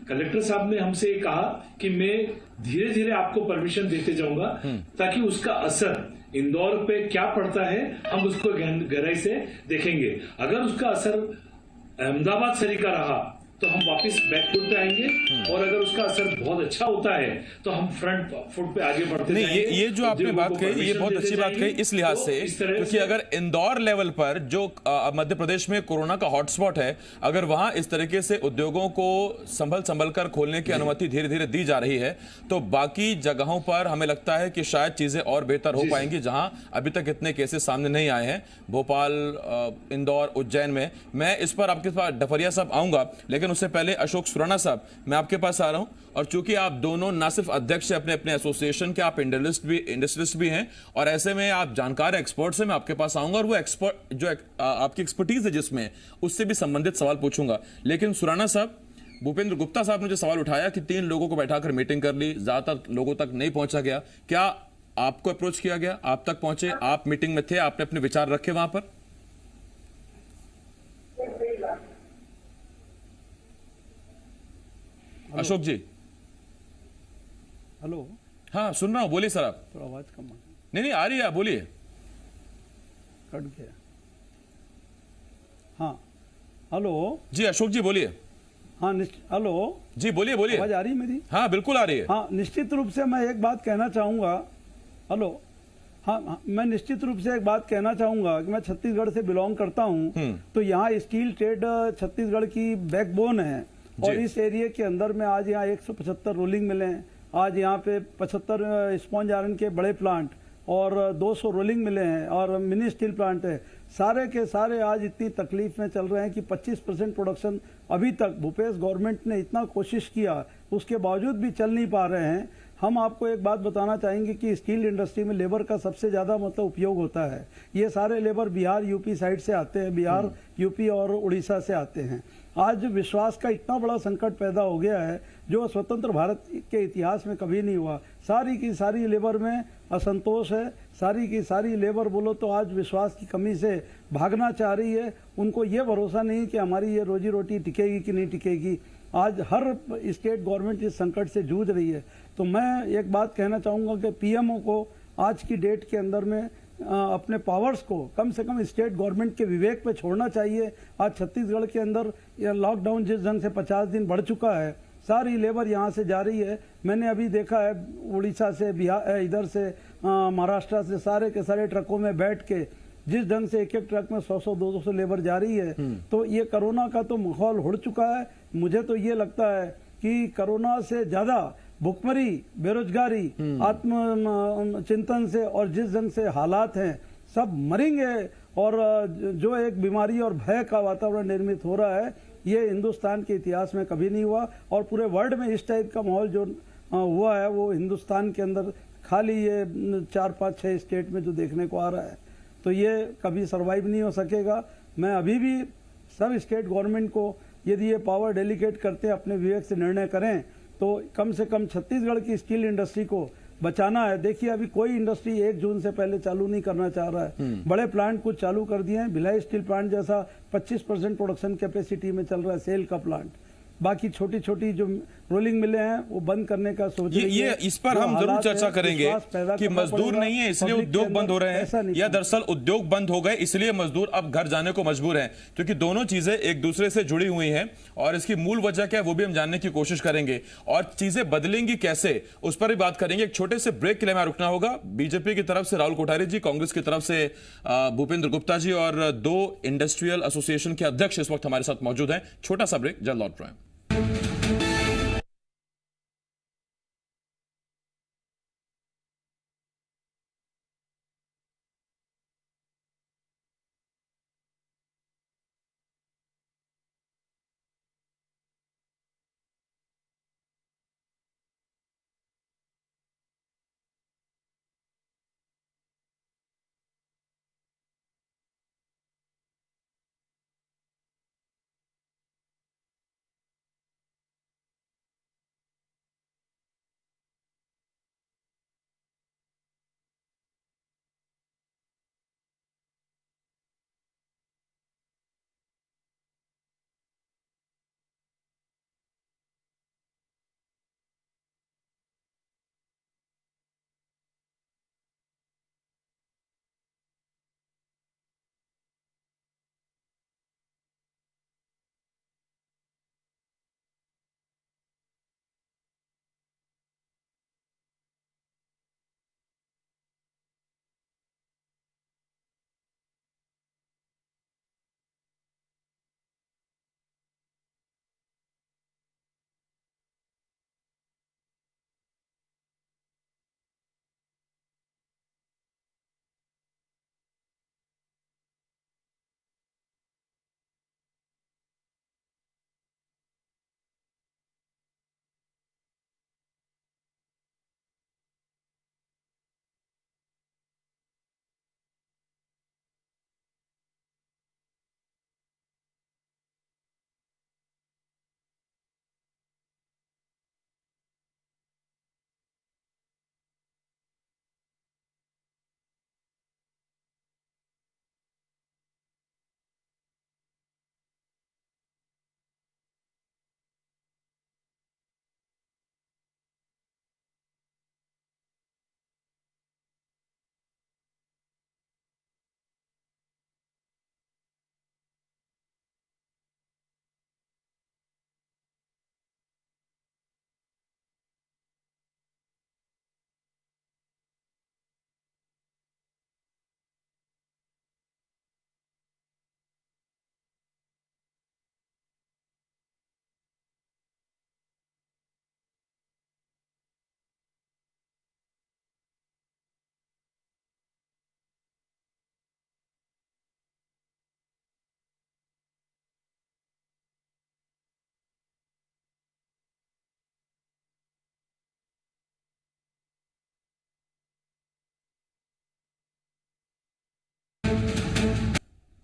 कलेक्टर साहब ने हमसे कहा कि मैं धीरे धीरे आपको परमिशन देते जाऊंगा ताकि उसका असर इंदौर पे क्या पड़ता है हम उसको गहराई से देखेंगे। अगर उसका असर अहमदाबाद सरीका रहा तो हम वापस बैकफुट पे आएंगे, और अगर उसका असर बहुत अच्छा होता है तो हम फ्रंट फुट पे आगे बढ़ते जाएंगे। ये जो आपने बात कही ये बहुत अच्छी बात कही इस लिहाज से, क्योंकि अगर इंदौर लेवल पर जो मध्य प्रदेश में कोरोना का हॉटस्पॉट है, अगर वहां इस तरीके से उद्योगों को संभल कर खोलने की अनुमति धीरे धीरे दी जा रही है, तो बाकी जगहों पर हमें लगता है कि शायद चीजें और बेहतर हो पाएंगी, जहां अभी तक इतने केसेस सामने नहीं आए हैं। भोपाल, इंदौर, उज्जैन में। मैं इस पर आपके पास डफरिया साहब आऊंगा, लेकिन उससे पहले अशोक सुराना साहब, मैं आपके पास आ रहा हूं। और चूंकि आप दोनों ना सिर्फ अध्यक्ष हैं अपने अपने एसोसिएशन के, आप इंडस्ट्रियलिस्ट भी हैं, और ऐसे में आप जानकार एक्सपर्ट्स हैं, मैं आपके पास आऊंगा और वो एक्सपर्ट जो आपकी एक्सपर्टीज है जिसमें, उससे भी संबंधित सवाल पूछूंगा। लेकिन सुराना साहब, भूपेंद्र गुप्ता साहब ने जो सवाल उठाया कि 3 लोगों को बैठाकर मीटिंग कर ली, ज्यादातर लोगों तक नहीं पहुंचा गया, क्या आपको अप्रोच किया गया, आप तक पहुंचे, आप मीटिंग में थे, आपने अपने विचार रखे वहां पर? अशोक जी। हेलो। हाँ सुन रहा हूं, बोलिए सर। आप थोड़ा आवाज कम नहीं आ रही है, बोलिए। कट गया। हाँ हेलो जी, अशोक जी बोलिए। हाँ हेलो जी, बोलिए बोलिए। आवाज आ रही है मेरी? हाँ बिल्कुल आ रही है। हाँ निश्चित रूप से मैं एक बात कहना चाहूंगा। हेलो। हाँ मैं निश्चित रूप से एक बात कहना चाहूंगा कि मैं छत्तीसगढ़ से बिलोंग करता हूं, तो यहाँ स्टील ट्रेड छत्तीसगढ़ की बैकबोन है, और इस एरिया के अंदर में आज यहाँ 175 रोलिंग मिले हैं, आज यहाँ पे 75 स्पॉन्ज आयरन के बड़े प्लांट और 200 रोलिंग मिले हैं और मिनी स्टील प्लांट है। सारे के सारे आज इतनी तकलीफ में चल रहे हैं कि 25% प्रोडक्शन अभी तक भूपेश गवर्नमेंट ने इतना कोशिश किया, उसके बावजूद भी चल नहीं पा रहे हैं। हम आपको एक बात बताना चाहेंगे कि स्टील इंडस्ट्री में लेबर का सबसे ज्यादा मतलब उपयोग होता है। ये सारे लेबर बिहार यूपी साइड से आते हैं, बिहार यूपी और उड़ीसा से आते हैं। आज विश्वास का इतना बड़ा संकट पैदा हो गया है जो स्वतंत्र भारत के इतिहास में कभी नहीं हुआ। सारी की सारी लेबर में असंतोष है, सारी की सारी लेबर बोलो तो आज विश्वास की कमी से भागना चाह रही है। उनको ये भरोसा नहीं कि हमारी ये रोजी रोटी टिकेगी कि नहीं टिकेगी। आज हर स्टेट गवर्नमेंट इस संकट से जूझ रही है। तो मैं एक बात कहना चाहूँगा कि पीएमओ को आज की डेट के अंदर में अपने पावर्स को कम से कम स्टेट गवर्नमेंट के विवेक पे छोड़ना चाहिए। आज छत्तीसगढ़ के अंदर लॉकडाउन जिस ढंग से 50 दिन बढ़ चुका है, सारी लेबर यहाँ से जा रही है। मैंने अभी देखा है उड़ीसा से, बिहार, इधर से महाराष्ट्र से सारे के सारे ट्रकों में बैठ के जिस ढंग से एक एक ट्रक में 100-100 200 लेबर जा रही है। तो ये कोरोना का तो माहौल उड़ चुका है। मुझे तो ये लगता है कि कोरोना से ज्यादा भुखमरी, बेरोजगारी, आत्म चिंतन से और जिस ढंग से हालात हैं सब मरेंगे। और जो एक बीमारी और भय का वातावरण निर्मित हो रहा है, ये हिंदुस्तान के इतिहास में कभी नहीं हुआ। और पूरे वर्ल्ड में इस टाइप का माहौल जो हुआ है वो हिंदुस्तान के अंदर खाली ये 4-5-6 स्टेट में जो देखने को आ रहा है, तो ये कभी सरवाइव नहीं हो सकेगा। मैं अभी भी सब स्टेट गवर्नमेंट को यदि ये पावर डेलीगेट करते हैं, अपने विवेक से निर्णय करें, तो कम से कम छत्तीसगढ़ की स्टील इंडस्ट्री को बचाना है। देखिए अभी कोई इंडस्ट्री 1 जून से पहले चालू नहीं करना चाह रहा है। बड़े प्लांट कुछ चालू कर दिए हैं। भिलाई स्टील प्लांट जैसा 25% प्रोडक्शन कैपेसिटी में चल रहा है सेल का प्लांट। बाकी छोटी छोटी जो रोलिंग मिले हैं वो बंद करने का सोच रही है। इस पर हम जरूर चर्चा करेंगे कि मजदूर नहीं है इसलिए उद्योग बंद हो रहे हैं, या दरअसल उद्योग बंद हो गए इसलिए मजदूर अब घर जाने को मजबूर हैं, क्योंकि दोनों चीजें एक दूसरे से जुड़ी हुई हैं और इसकी मूल वजह क्या है वो भी हम जानने की कोशिश करेंगे और चीजें बदलेंगी कैसे उस पर भी बात करेंगे। एक छोटे से ब्रेक के लिए हमें रुकना होगा। बीजेपी की तरफ से राहुल कोठारी जी, कांग्रेस की तरफ से भूपेंद्र गुप्ता जी और 2 इंडस्ट्रियल एसोसिएशन के अध्यक्ष इस वक्त हमारे साथ मौजूद हैं। छोटा सा ब्रेक, जल्द लौट रहे हैं।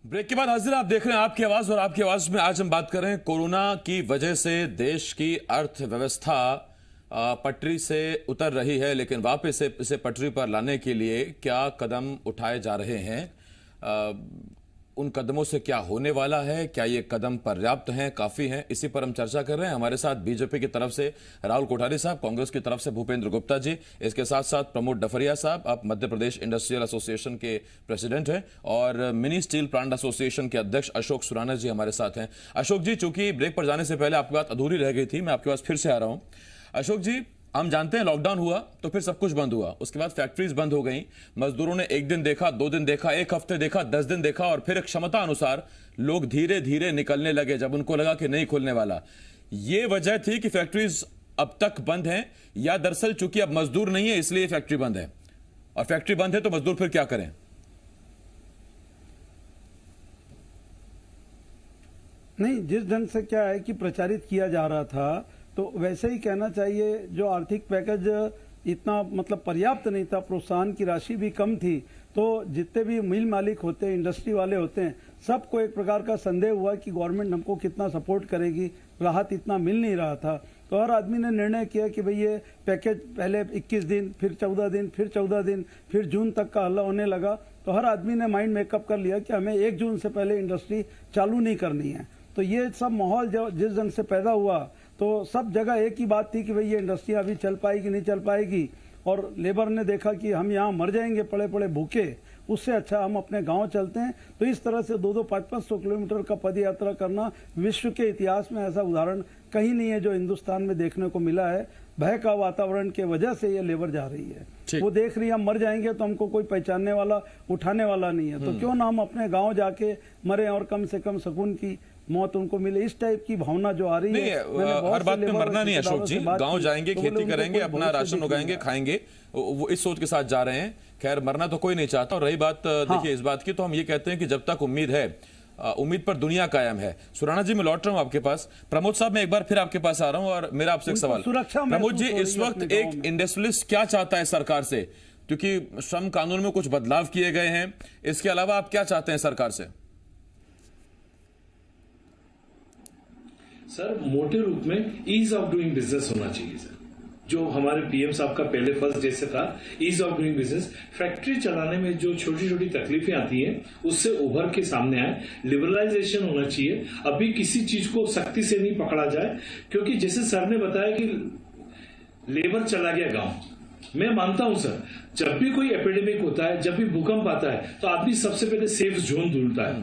ब्रेक के बाद हाजिर आप देख रहे हैं आपकी आवाज, और आपकी आवाज में आज हम बात कर रहे हैं कोरोना की वजह से देश की अर्थव्यवस्था पटरी से उतर रही है, लेकिन वापस इसे पटरी पर लाने के लिए क्या कदम उठाए जा रहे हैं, उन कदमों से क्या होने वाला है, क्या ये कदम पर्याप्त हैं, काफी हैं, इसी पर हम चर्चा कर रहे हैं। हमारे साथ बीजेपी की तरफ से राहुल कोठारी साहब, कांग्रेस की तरफ से भूपेंद्र गुप्ता जी, इसके साथ साथ प्रमोद डफरिया साहब, आप मध्य प्रदेश इंडस्ट्रियल एसोसिएशन के प्रेसिडेंट हैं, और मिनी स्टील प्लांट एसोसिएशन के अध्यक्ष अशोक सुराना जी हमारे साथ हैं। अशोक जी, चूंकि ब्रेक पर जाने से पहले आपकी बात अधूरी रह गई थी, मैं आपके पास फिर से आ रहा हूं। अशोक जी, हम जानते हैं लॉकडाउन हुआ तो फिर सब कुछ बंद हुआ, उसके बाद फैक्ट्रीज बंद हो गई, मजदूरों ने 1 दिन देखा, 2 दिन देखा, 1 हफ्ते देखा, 10 दिन देखा, और फिर क्षमता अनुसार लोग धीरे धीरे निकलने लगे जब उनको लगा कि नहीं खुलने वाला। ये वजह थी कि फैक्ट्रीज अब तक बंद हैं, या दरअसल चूंकि अब मजदूर नहीं है इसलिए फैक्ट्री बंद है, और फैक्ट्री बंद है तो मजदूर फिर क्या करें? नहीं, जिस ढंग से क्या है कि प्रचारित किया जा रहा था तो वैसे ही कहना चाहिए। जो आर्थिक पैकेज इतना मतलब पर्याप्त नहीं था, प्रोत्साहन की राशि भी कम थी, तो जितने भी मिल मालिक होते हैं, इंडस्ट्री वाले होते हैं, सबको एक प्रकार का संदेह हुआ कि गवर्नमेंट हमको कितना सपोर्ट करेगी, राहत इतना मिल नहीं रहा था। तो हर आदमी ने निर्णय किया कि भाई ये पैकेज पहले 21 दिन, फिर 14 दिन, फिर 14 दिन, फिर जून तक का हल्ला होने लगा। तो हर आदमी ने माइंड मेकअप कर लिया कि हमें 1 जून से पहले इंडस्ट्री चालू नहीं करनी है। तो ये सब माहौल जिस ढंग से पैदा हुआ तो सब जगह एक ही बात थी कि भाई ये इंडस्ट्री अभी चल पाएगी नहीं चल पाएगी, और लेबर ने देखा कि हम यहाँ मर जाएंगे पड़े पड़े भूखे, उससे अच्छा हम अपने गांव चलते हैं। तो इस तरह से 200, 500 किलोमीटर का पद यात्रा करना विश्व के इतिहास में ऐसा उदाहरण कहीं नहीं है जो हिंदुस्तान में देखने को मिला है। भय का वातावरण के वजह से ये लेबर जा रही है, वो देख रही है हम मर जाएंगे तो हमको कोई पहचानने वाला, उठाने वाला नहीं है, तो क्यों ना हम अपने गाँव जाके मरे और कम से कम सुकून की मौत उनको मिले। इस टाइप की भावना जो आ रही है, हर बात में मरना नहीं अशोक जी, गांव जाएंगे, खेती करेंगे, अपना राशन उगाएंगे, खाएंगे, वो इस सोच के साथ जा रहे हैं। खैर, मरना तो कोई नहीं चाहता। और रही बात देखिए इस बात की, तो हम ये कहते हैं कि जब तक उम्मीद है, उम्मीद पर दुनिया कायम है। सुराना जी, मैं लौट रहा हूं आपके पास। प्रमोद साहब, मैं एक बार फिर आपके पास आ रहा हूं, और मेरा आपसे एक सवाल। प्रमोद जी, इस वक्त एक इंडस्ट्रियलिस्ट क्या चाहता है सरकार से, क्योंकि श्रम कानून में कुछ बदलाव किए गए हैं, इसके अलावा आप क्या चाहते हैं सरकार से? सर, मोटे रूप में ईज ऑफ डूइंग बिजनेस होना चाहिए सर, जो हमारे पीएम साहब का पहले फर्स्ट जैसे था, ease of doing business. Factory चलाने में जो छोटी छोटी तकलीफें आती हैं उससे उभर के सामने आए, लिबरलाइजेशन होना चाहिए। अभी किसी चीज को सख्ती से नहीं पकड़ा जाए, क्योंकि जैसे सर ने बताया कि लेबर चला गया गांव, मैं मानता हूं सर, जब भी कोई एपिडेमिक होता है, जब भी भूकंप आता है, तो आदमी सबसे पहले सेफ जोन ढूंढता है।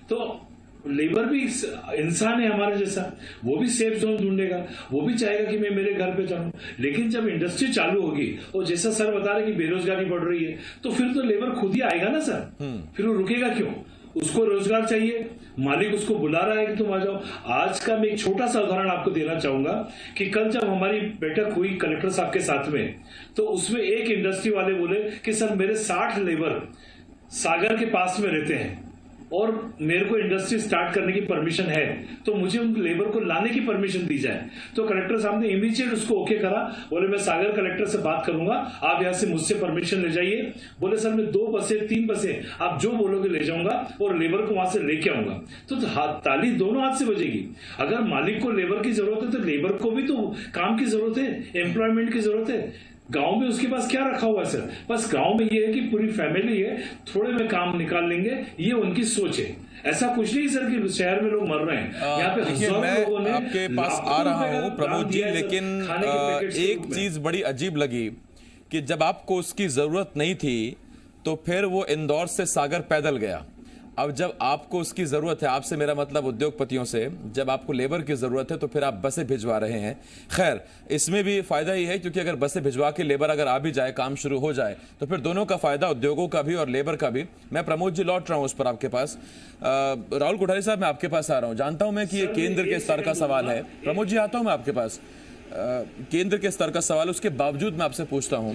तो लेबर भी इंसान है हमारे जैसा, वो भी सेफ जोन ढूंढेगा, वो भी चाहेगा कि मैं मेरे घर पे जाऊं। लेकिन जब इंडस्ट्री चालू होगी, और जैसा सर बता रहे कि बेरोजगारी बढ़ रही है, तो फिर तो लेबर खुद ही आएगा ना सर, फिर वो रुकेगा क्यों? उसको रोजगार चाहिए, मालिक उसको बुला रहा है कि तुम आ जाओ। आज का मैं एक छोटा सा उदाहरण आपको देना चाहूंगा कि कल जब हमारी बैठक हुई कलेक्टर साहब के साथ में, तो उसमें एक इंडस्ट्री वाले बोले कि सर मेरे 60 लेबर सागर के पास में रहते हैं और मेरे को इंडस्ट्री स्टार्ट करने की परमिशन है, तो मुझे उन लेबर को लाने की परमिशन दी जाए। तो कलेक्टर साहब ने इमीडिएट उसको ओके करा, बोले मैं सागर कलेक्टर से बात करूंगा, आप यहां से मुझसे परमिशन ले जाइए। बोले सर मैं 2 बसें 3 बसें आप जो बोलोगे ले जाऊंगा और लेबर को वहां से लेके आऊंगा। तो ताली दोनों हाथ से बजेगी। अगर मालिक को लेबर की जरूरत है तो लेबर को भी तो काम की जरूरत है, एम्प्लॉयमेंट की जरूरत है। गांव में उसके पास क्या रखा हुआ है सर? बस गांव में ये है कि पूरी फैमिली है, थोड़े में काम निकाल लेंगे, ये उनकी सोच है। ऐसा कुछ नहीं सर कि शहर में लोग मर रहे हैं। यहाँ पे मैं लोगों ने आपके पास आ रहा हूं प्रमोद जी, लेकिन एक चीज बड़ी अजीब लगी कि जब आपको उसकी जरूरत नहीं थी तो फिर वो इंदौर से सागर पैदल गया। अब जब आपको उसकी जरूरत है, आपसे मेरा मतलब उद्योगपतियों से, जब आपको लेबर की जरूरत है तो फिर आप बसें भिजवा रहे हैं। खैर, इसमें भी फायदा ही है, क्योंकि अगर बसें भिजवा के लेबर अगर आ भी जाए, काम शुरू हो जाए, तो फिर दोनों का फायदा, उद्योगों का भी और लेबर का भी। मैं प्रमोद जी लौट रहा हूं उस पर आपके पास। राहुल कोठारी साहब, मैं आपके पास आ रहा हूं। जानता हूं मैं कि ये केंद्र के स्तर का सवाल है। प्रमोद जी, आता हूं मैं आपके पास। केंद्र के स्तर का सवाल, उसके बावजूद मैं आपसे पूछता हूं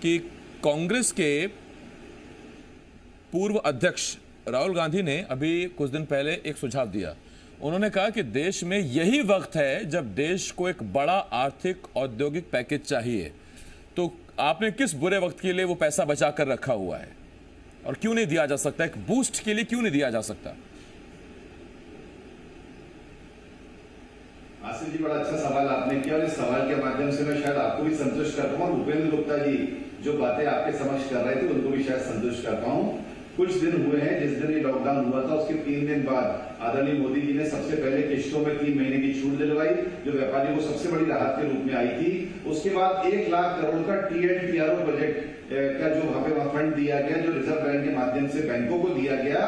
कि कांग्रेस के पूर्व अध्यक्ष राहुल गांधी ने अभी कुछ दिन पहले एक सुझाव दिया। उन्होंने कहा कि देश में यही वक्त है जब देश को एक बड़ा आर्थिक औद्योगिक पैकेज चाहिए। तो आपने किस बुरे वक्त के लिए वो पैसा बचा कर रखा हुआ है? और क्यों नहीं दिया जा सकता? एक बूस्ट के लिए क्यों नहीं दिया जा सकता? आसिफ जी, बड़ा अच्छा सवाल आपने किया और इस सवाल के माध्यम से मैं शायद आपको भी संतुष्ट कर पाऊं और भूपेंद्र गुप्ता जी जो बातें आपके समक्ष कर रहे थे उनको भी शायद संतुष्ट कर पाऊं। कुछ दिन हुए हैं, जिस दिन ये लॉकडाउन हुआ था उसके 3 दिन बाद आदरणीय मोदी जी ने सबसे पहले किश्तों में 3 महीने की छूट दिलवाई, जो व्यापारियों को सबसे बड़ी राहत के रूप में आई थी। उसके बाद 1 लाख करोड़ का TNTRO प्रोजेक्ट का जो वहां फंड दिया गया, जो रिजर्व बैंक के माध्यम से बैंकों को दिया गया,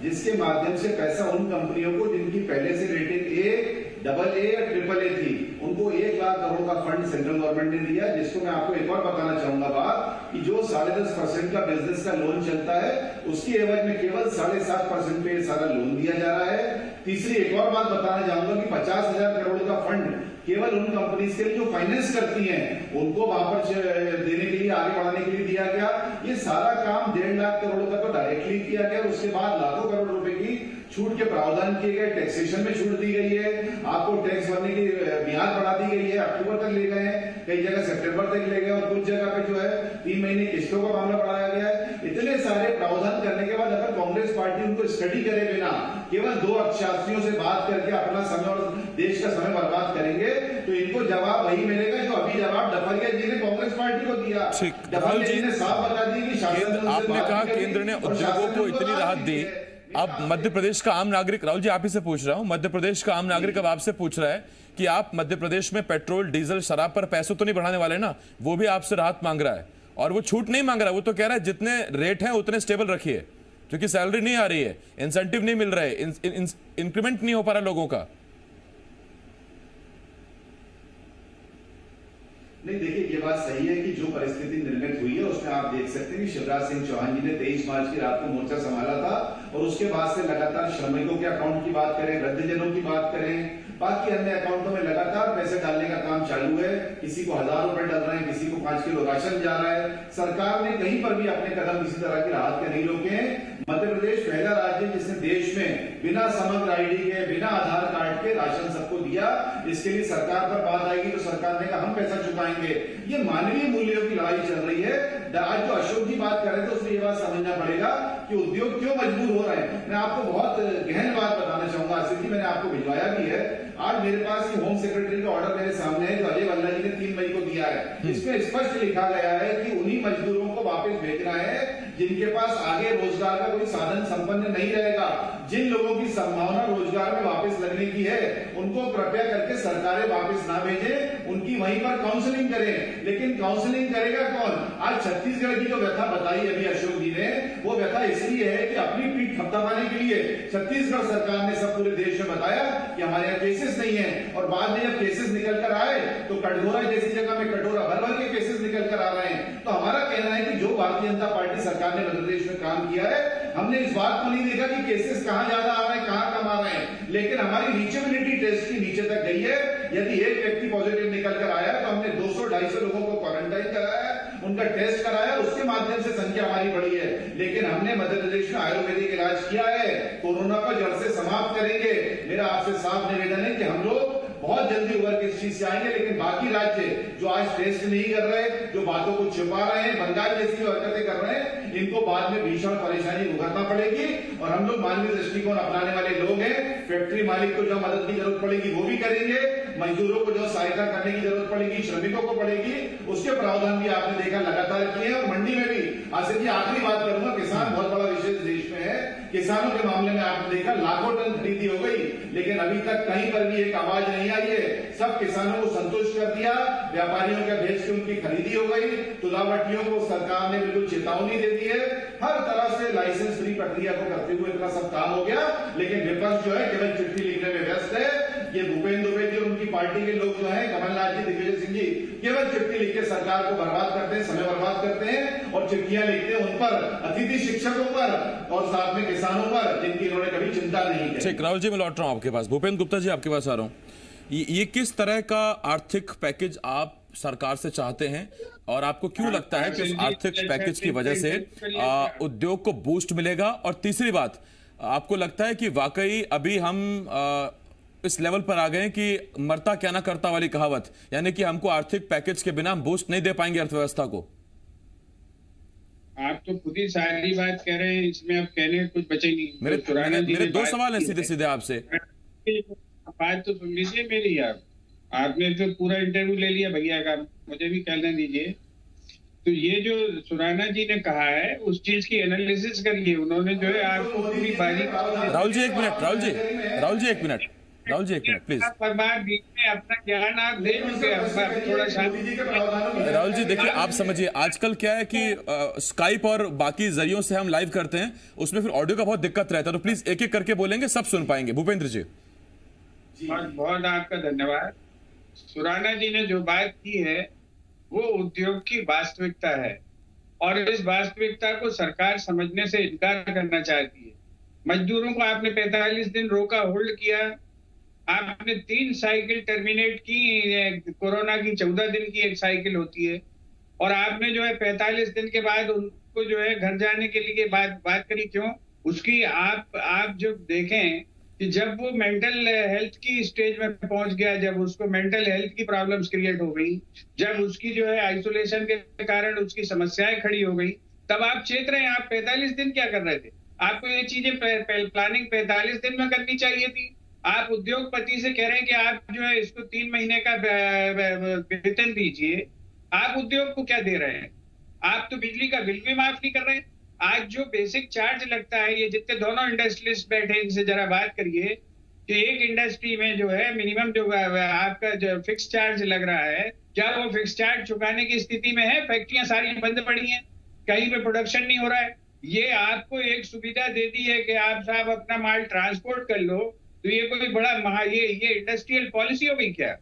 जिसके माध्यम से पैसा उन कंपनियों को जिनकी पहले से रेटिंग AA, AA या AAA थी, उनको 1 लाख करोड़ का फंड सेंट्रल गवर्नमेंट ने दिया। जिसको मैं आपको एक और बताना चाहूंगा बात कि जो 10.5% का बिजनेस का लोन चलता है उसकी एवज में केवल 7.5% पे सारा लोन दिया जा रहा है। तीसरी एक और बात बताना चाहूंगा कि 50,000 करोड़ का फंड केवल उन कंपनीज के लिए जो फाइनेंस करती हैं उनको वहां पर देने के लिए, आगे बढ़ाने के लिए दिया गया। ये सारा काम 1.5 लाख करोड़ का तो डायरेक्टली किया गया। उसके बाद लाखों करोड़ रुपए की छूट के प्रावधान किए गए, टैक्सेशन में छूट दी गई है, आपको टैक्स भरने की मियाद बढ़ा दी गई है, अक्टूबर तक ले गए हैं, कई जगह सितंबर तक ले गए और कुछ जगह पे जो है 3 महीने किस्तों का मामला बढ़ाया गया है। इतने सारे प्रावधान करने के बाद अगर कांग्रेस पार्टी उनको स्टडी करे बिना केवल 2 अर्थशास्त्रियों से बात करके अपना समय और देश का समय बर्बाद करेंगे तो इनको जवाब वही मिलेगा जो अभी जवाब डफरिया जी ने कांग्रेस पार्टी को दिया। डफरिया जी ने साफ बता दी कि आपने कहा केंद्र ने उद्योगों को इतनी राहत दी। अब मध्य प्रदेश का आम नागरिक, राहुल जी आप ही से पूछ रहा हूं, मध्य प्रदेश का आम नागरिक अब आपसे पूछ रहा है कि आप मध्य प्रदेश में पेट्रोल, डीजल, शराब पर पैसे तो नहीं बढ़ाने वाले ना? वो भी आपसे राहत मांग रहा है और वो छूट नहीं मांग रहा है, वो तो कह रहा है जितने रेट हैं उतने स्टेबल रखिए, क्योंकि सैलरी नहीं आ रही है, इंसेंटिव नहीं मिल रहा है, इंक्रीमेंट नहीं हो पा रहा लोगों का। नहीं, देखिए ये बात सही है कि जो परिस्थिति निर्मित हुई है उसमें आप देख सकते हैं कि शिवराज सिंह चौहान जी ने 23 मार्च की रात को मोर्चा संभाला था और उसके बाद से लगातार श्रमिकों के अकाउंट की बात करें, वृद्धजनों की बात करें, बाकी अन्य अकाउंटों में लगातार पैसे डालने का काम चालू है। किसी को 1000 रुपए डल रहे हैं, किसी को 5 किलो राशन जा रहा है। सरकार ने कहीं पर भी अपने कदम किसी तरह की राहत के नहीं रोके हैं। मध्य प्रदेश पहला राज्य जिसने देश में बिना समग्र आईडी के, बिना आधार कार्ड के राशन सबको दिया। इसके लिए सरकार पर बात आएगी तो सरकार ने कहा हम पैसा चुकाएंगे। ये मानवीय मूल्यों की लड़ाई चल रही है। आज जो अशोक जी बात कर रहे थे उसमें ये बात समझना पड़ेगा कि उद्योग क्यों मजबूर हो रहे हैं। मैं आपको बहुत गहन बात बताना चाहूंगा आसिफ जी, मैंने आपको भिजवाया भी है। आज मेरे पास ये होम सेक्रेटरी का ऑर्डर मेरे सामने है जो अजय भल्ला जी ने 3 मई को दिया है। इसमें स्पष्ट लिखा गया है कि उन्हीं मजदूरों को वापस भेजना है जिनके पास आगे रोजगार का कोई साधन संपन्न नहीं रहेगा। जिन लोगों की संभावना रोजगार में वापस लगने की है उनको कृपया करके सरकारें वापस ना भेजें, उनकी वहीं पर काउंसलिंग करें। लेकिन काउंसलिंग करेगा कौन? आज छत्तीसगढ़ की जो व्यथा बताई अभी अशोक जी ने, वो व्यथा इसलिए है कि अपनी पीठ थपथपाने के लिए छत्तीसगढ़ सरकार ने सब पूरे देश में बताया कि हमारे यहाँ केसेस नहीं है और बाद में जब केसेस निकल कर आए तो कटघोरा जैसी जगह में कटोरा भर भर के केसेस निकल कर आ रहे हैं। तो हमारा कहना है कि जो भारतीय जनता पार्टी सरकार ने मध्य प्रदेश में काम किया है, हमने इस बात को नहीं देखा कि केसेस कहां ज्यादा आ रहे हैं, कहां कम आ रहे हैं, लेकिन हमारी रीचेबिलिटी टेस्ट की नीचे तक गई है। यदि एक व्यक्ति पॉजिटिव निकल कर आया तो हमने 200-250 लोगों को क्वारंटाइन कराया, उनका टेस्ट कराया, उसके माध्यम से संख्या हमारी बढ़ी है। लेकिन हमने मध्य प्रदेश में आयुर्वेदिक इलाज किया है, कोरोना को जड़ से समाप्त करेंगे। मेरा आपसे साफ निवेदन है कि हम लोग बहुत जल्दी उभर के इस चीज से आएंगे। लेकिन बाकी राज्य जो आज टेस्ट नहीं कर रहे, जो बातों को छुपा रहे हैं, बंगाल जैसी हरकतें कर रहे हैं, इनको बाद में भीषण परेशानी भुगतना पड़ेगी। और हम लोग मानवीय दृष्टिकोण अपनाने वाले लोग हैं। फैक्ट्री मालिक को जो मदद की जरूरत पड़ेगी वो भी करेंगे, मजदूरों को जो सहायता करने की जरूरत पड़ेगी, श्रमिकों को पड़ेगी, उसके प्रावधान भी आपने देखा लगातार किए। और मंडी में भी आसिफ जी आखिरी बात करूंगा, किसान बहुत बड़ा विशेष देश में है। किसानों के मामले में आपने देखा लाखों टन खरीदी हो गई, लेकिन अभी तक कहीं पर भी एक आवाज नहीं आई है। सब किसानों को संतुष्ट कर दिया, व्यापारियों के भेज के उनकी खरीदी हो गई, तुलावटियों को सरकार ने बिल्कुल चेतावनी दे दी है। हर तरह से लाइसेंस फ्री प्रक्रिया को करते हुए इतना सब काम हो गया। लेकिन विपक्ष जो है केवल चिट्ठी लिखने में व्यस्त है। ये भूपेंद्र दुबे जी और उनकी पार्टी के लोग जो है, कमलनाथ जी, दिग्विजय सिंह जी, केवल चिट्ठी लिख के सरकार को बर्बाद करते हैं, समय बर्बाद करते हैं और चिट्ठियां लिखते हैं उन पर, अतिथि शिक्षकों पर और साथ में किसानों पर, जिनकी इन्होंने कभी चिंता नहीं की। ठीक, राहुल जी मैं लौट रहा हूं आपके पास। भूपेंद्र गुप्ता जी आपके पास आ रहा हूं। ये किस तरह का आर्थिक पैकेज आप सरकार से चाहते हैं और आपको क्यों लगता है कि इस आर्थिक पैकेज की वजह से उद्योग को बूस्ट मिलेगा? और तीसरी बात, आपको लगता है कि वाकई अभी हम इस लेवल पर आ गए कि मरता क्या ना करता वाली कहावत, यानी कि हमको आर्थिक पैकेज के बिना हम बूस्ट नहीं दे पाएंगे अर्थव्यवस्था को? आप तो खुद ही सारी बात कह रहे हैं, इसमें अब कहने कुछ बचे नहीं। मेरे दो सवाल है सीधे सीधे आपसे। बात तो सुन लीजिए मेरी। आपने तो पूरा इंटरव्यू ले लिया भैया का, मुझे भी कहने दीजिए। तो ये जो सुराना जी ने कहा है उस चीज की एनालिसिस करिए। उन्होंने जो है आपको पूरी बारीक। राहुल जी एक मिनट, राहुल जी एक मिनट प्लीज। अपना ज्ञान आप दे चुके, थोड़ा शांति। राहुल जी देखिए, आप समझिए आजकल क्या है कि स्काइप और बाकी जरियों से हम लाइव करते हैं, उसमें फिर ऑडियो का बहुत दिक्कत रहता है, तो प्लीज एक एक करके बोलेंगे, सब सुन पाएंगे। भूपेंद्र जी बहुत आपका धन्यवाद। सुराना जी ने जो बात की है वो उद्योग की वास्तविकता है, और इस वास्तविकता को सरकार समझने से इनकार करना चाहती है। मजदूरों को आपने 45 दिन रोका, होल्ड किया। आपने 3 साइकिल टर्मिनेट की, कोरोना की 14 दिन की एक साइकिल होती है, और आपने जो है 45 दिन के बाद उनको जो है घर जाने के लिए बात करी। क्यों? उसकी आप जो देखें कि जब वो मेंटल हेल्थ की स्टेज में पहुंच गया, जब उसको मेंटल हेल्थ की प्रॉब्लम्स क्रिएट हो गई, जब उसकी जो है आइसोलेशन के कारण उसकी समस्याएं खड़ी हो गई, तब आप चेत रहे हैं। आप 45 दिन क्या कर रहे थे? आपको ये चीजें प्लानिंग 45 दिन में करनी चाहिए थी। आप उद्योगपति से कह रहे हैं कि आप जो है इसको 3 महीने का वेतन दीजिए। आप उद्योग को क्या दे रहे हैं? आप तो बिजली का बिल भी माफ नहीं कर रहे हैं। आज जो बेसिक चार्ज लगता है, ये जितने दोनों इंडस्ट्रियलिस्ट बैठे हैं इनसे जरा बात करिए कि एक इंडस्ट्री में जो है मिनिमम जो आपका जो फिक्स चार्ज लग रहा है, क्या वो फिक्स चार्ज चुकाने की स्थिति में है? फैक्ट्रियां सारी बंद पड़ी हैं, कहीं पे प्रोडक्शन नहीं हो रहा है। ये आपको एक सुविधा दे दी है कि आप साहब अपना माल ट्रांसपोर्ट कर लो, तो ये कोई बड़ा ये इंडस्ट्रियल पॉलिसी हो गई क्या?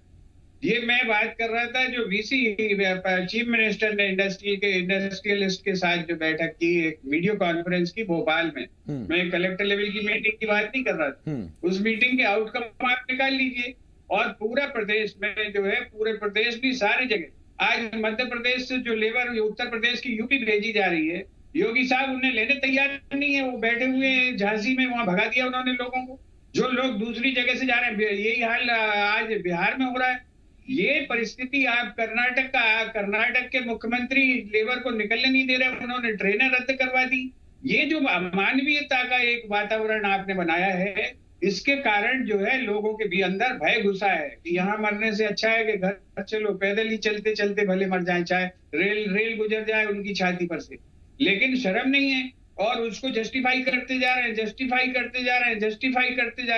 ये मैं बात कर रहा था जो वीसी चीफ मिनिस्टर ने इंडस्ट्रियलिस्ट के साथ जो बैठक की, एक वीडियो कॉन्फ्रेंस की भोपाल में। मैं कलेक्टर लेवल की मीटिंग की बात नहीं कर रहा था। उस मीटिंग के आउटकम आप निकाल लीजिए। और पूरा प्रदेश में जो है, पूरे प्रदेश में सारी जगह आज मध्य प्रदेश से जो लेबर उत्तर प्रदेश की यूपी भेजी जा रही है, योगी साहब उन्हें लेने तैयार नहीं है। वो बैठे हुए झांसी में, वहां भगा दिया उन्होंने लोगों को। जो लोग दूसरी जगह से जा रहे हैं, यही हाल आज बिहार में हो रहा है। ये परिस्थिति आप कर्नाटक के मुख्यमंत्री लेबर को निकलने नहीं दे रहे, उन्होंने ट्रेनें रद्द करवा दी। ये जो मानवीयता का एक वातावरण आपने बनाया है, इसके कारण जो है लोगों के भी अंदर भय घुसा है कि यहाँ मरने से अच्छा है कि घर चलो, पैदल ही चलते चलते भले मर जाए, चाहे रेल गुजर जाए उनकी छाती पर से। लेकिन शर्म नहीं है, और उसको जस्टिफाई करते जा रहे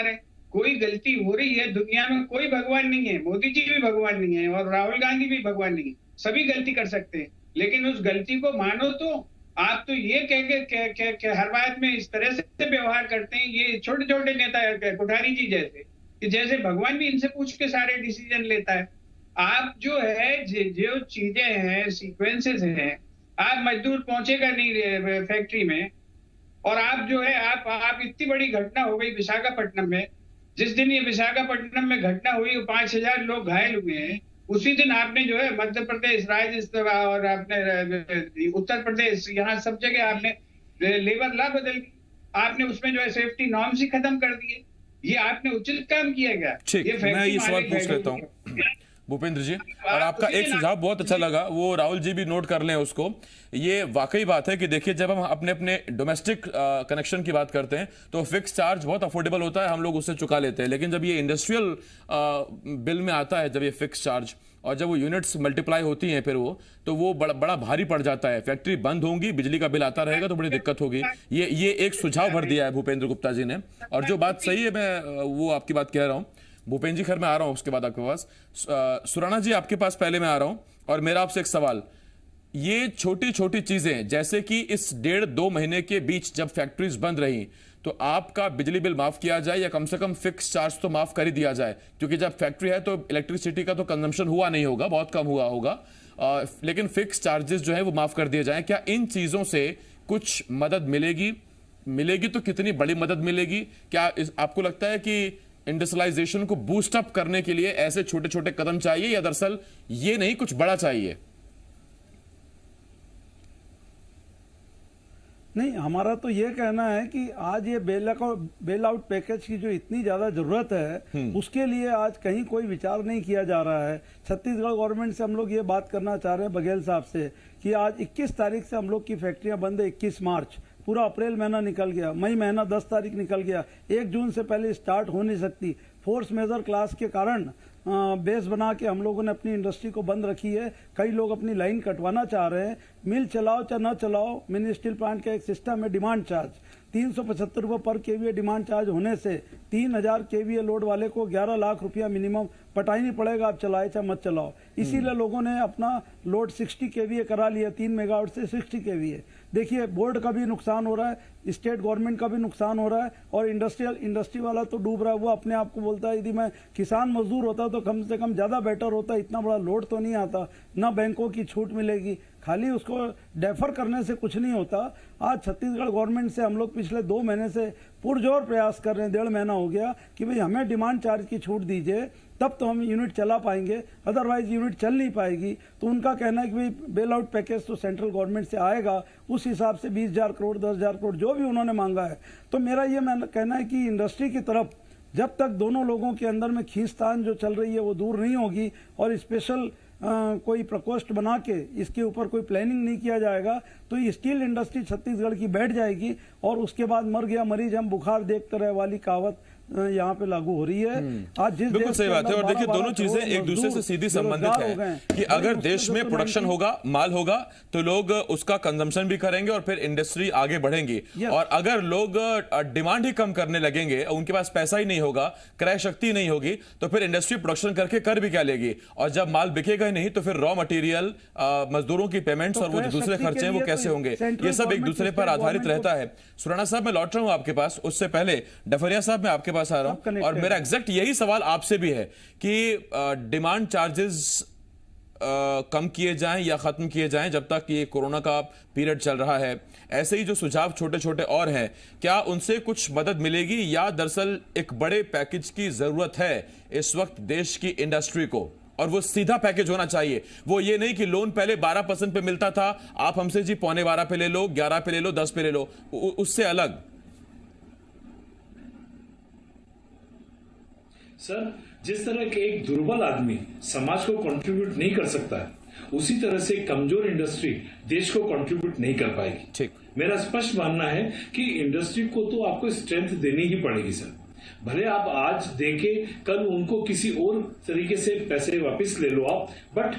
हैं। कोई गलती हो रही है, दुनिया में कोई भगवान नहीं है, मोदी जी भी भगवान नहीं है और राहुल गांधी भी भगवान नहीं है। सभी गलती कर सकते हैं, लेकिन उस गलती को मानो। तो आप तो ये कह हर बात में इस तरह से व्यवहार करते हैं, ये छोटे छोटे नेता कोठारी जी जैसे, कि जैसे भगवान भी इनसे पूछ के सारे डिसीजन लेता है। आप जो है जो चीजें हैं, सीक्वेंसेस हैं, आप मजदूर पहुंचेगा नहीं फैक्ट्री में, और आप जो है आप इतनी बड़ी घटना हो गई विशाखापट्टनम में। जिस दिन ये विशाखापट्टनम में घटना हुई 5000 लोग घायल हुए हैं, उसी दिन आपने जो है मध्य प्रदेश, राजस्थान और आपने उत्तर प्रदेश, यहाँ सब जगह आपने लेबर लॉ बदल दी। आपने उसमें जो है सेफ्टी नॉर्म्स ही खत्म कर दिए। ये आपने उचित काम किया गया? मैं ये सवाल पूछ लेता हूँ भूपेंद्र जी, और आपका एक सुझाव बहुत अच्छा लगा, वो राहुल जी भी नोट कर लें उसको। ये वाकई बात है कि देखिए, जब हम अपने डोमेस्टिक कनेक्शन की बात करते हैं तो फिक्स चार्ज बहुत अफोर्डेबल होता है, हम लोग उससे चुका लेते हैं। लेकिन जब ये इंडस्ट्रियल बिल में आता है, जब ये फिक्स चार्ज और जब वो यूनिट्स मल्टीप्लाई होती हैं, फिर तो वो बड़ा भारी पड़ जाता है। फैक्ट्री बंद होंगी, बिजली का बिल आता रहेगा, तो बड़ी दिक्कत होगी। ये एक सुझाव भर दिया है भूपेंद्र गुप्ता जी ने, और जो बात सही है, मैं वो आपकी बात कह रहा हूँ। भूपेंद्र जी, खैर मैं आ रहा हूं उसके बाद आपके पास। सुराना जी, आपके पास पहले मैं आ रहा हूं, और मेरा आपसे एक सवाल। ये छोटी छोटी चीजें, जैसे कि इस 1.5-2 महीने के बीच जब फैक्ट्रीज बंद रही, तो आपका बिजली बिल माफ किया जाए, या कम से कम फिक्स चार्ज तो माफ कर ही दिया जाए, क्योंकि जब फैक्ट्री है तो इलेक्ट्रिसिटी का तो कंजम्पशन हुआ नहीं होगा, बहुत कम हुआ होगा, लेकिन फिक्स चार्जेस जो है वो माफ कर दिए जाए। क्या इन चीजों से कुछ मदद मिलेगी तो कितनी बड़ी मदद मिलेगी? क्या आपको लगता है कि इंडस्ट्रियलाइजेशन को बूस्ट अप करने के लिए ऐसे छोटे छोटे कदम चाहिए, या दरअसल ये नहीं, कुछ बड़ा चाहिए? नहीं, हमारा तो ये कहना है कि आज ये बेल आउट पैकेज की जो इतनी ज्यादा जरूरत है उसके लिए आज कहीं कोई विचार नहीं किया जा रहा है। छत्तीसगढ़ गवर्नमेंट से हम लोग ये बात करना चाह रहे हैं बघेल साहब से कि आज 21 तारीख से हम लोग की फैक्ट्रियां बंद है, 21 मार्च, पूरा अप्रैल महीना निकल गया, मई महीना 10 तारीख निकल गया, 1 जून से पहले स्टार्ट हो नहीं सकती। फोर्स मेजर क्लास के कारण बेस बना के हम लोगों ने अपनी इंडस्ट्री को बंद रखी है। कई लोग अपनी लाइन कटवाना चाह रहे हैं। मिल चलाओ चाहे न चलाओ, मिनी स्टील प्लांट का एक सिस्टम है डिमांड चार्ज, 375 रुपये पर केवीए डिमांड चार्ज होने से 3000 केवीए लोड वाले को 11 लाख रुपया मिनिमम पटाई नहीं पड़ेगा, आप चलाए चाहे मत चलाओ। इसीलिए लोगों ने अपना लोड 60 केवीए करा लिया, 3 मेगावाट से 60 केवीए। देखिए, बोर्ड का भी नुकसान हो रहा है, स्टेट गवर्नमेंट का भी नुकसान हो रहा है, और इंडस्ट्री वाला तो डूब रहा है। वो अपने आप को बोलता है यदि मैं किसान मजदूर होता तो कम से कम ज्यादा बेटर होता, इतना बड़ा लोड तो नहीं आता, ना बैंकों की छूट मिलेगी, खाली उसको डेफर करने से कुछ नहीं होता। आज छत्तीसगढ़ गवर्नमेंट से हम लोग पिछले 2 महीने से पुरजोर प्रयास कर रहे हैं, 1.5 महीना हो गया कि भाई हमें डिमांड चार्ज की छूट दीजिए, तब तो हम यूनिट चला पाएंगे, अदरवाइज यूनिट चल नहीं पाएगी। तो उनका कहना है कि भाई बेल आउट पैकेज तो सेंट्रल गवर्नमेंट से आएगा, उस हिसाब से 20,000 करोड़ 10,000 करोड़ जो भी उन्होंने मांगा है। तो मेरा ये कहना है कि इंडस्ट्री की तरफ जब तक दोनों लोगों के अंदर में खींचतान जो चल रही है वो दूर नहीं होगी और स्पेशल कोई प्रकोष्ठ बना के इसके ऊपर कोई प्लानिंग नहीं किया जाएगा तो ये स्टील इंडस्ट्री छत्तीसगढ़ की बैठ जाएगी और उसके बाद मर गया मरीज हम बुखार देखते रहे वाली कहावत यहाँ पे लागू हो रही है। आज जिस बिल्कुल सही बात है। और देखिए, दोनों चीजें एक दूसरे से सीधी संबंधित है कि अगर देश में प्रोडक्शन होगा, माल होगा, तो लोग उसका कंजम्पशन भी करेंगे और फिर इंडस्ट्री आगे बढ़ेंगी। और अगर लोग डिमांड ही कम करने लगेंगे, उनके पास पैसा ही नहीं होगा, क्रय शक्ति नहीं होगी, तो फिर इंडस्ट्री प्रोडक्शन करके कर भी क्या लेगी? और जब माल बिकेगा ही नहीं तो फिर रॉ मटेरियल, मजदूरों की पेमेंट्स और वो दूसरे खर्चे हैं वो कैसे होंगे? ये सब एक दूसरे पर आधारित रहता है। सुराणा साहब, मैं लौट रहा हूं आपके पास, उससे पहले डफरिया साहब मैं आपके पास आ रहा हूं और मेरा एग्जैक्ट यही सवाल आपसे भी है कि डिमांड चार्जेस कम किए जाएं या खत्म किए जाएं जब तक ये कोरोना का पीरियड चल रहा है। ऐसे ही जो सुझाव छोटे छोटे और हैं, क्या उनसे कुछ मदद मिलेगी या दरअसल एक बड़े पैकेज की जरूरत है इस वक्त देश की इंडस्ट्री को? और वो सीधा पैकेज होना चाहिए, वो ये नहीं कि लोन पहले 12% पे मिलता था, आप हमसे जी 12.25 पे ले लो, 11 पे ले लो, 10 पे ले लो, उससे अलग। सर, जिस तरह के एक दुर्बल आदमी समाज को कंट्रीब्यूट नहीं कर सकता है, उसी तरह से कमजोर इंडस्ट्री देश को कंट्रीब्यूट नहीं कर पाएगी। ठीक, मेरा स्पष्ट मानना है कि इंडस्ट्री को तो आपको स्ट्रेंथ देनी ही पड़ेगी सर। भले आप आज देके कल उनको किसी और तरीके से पैसे वापस ले लो आप, बट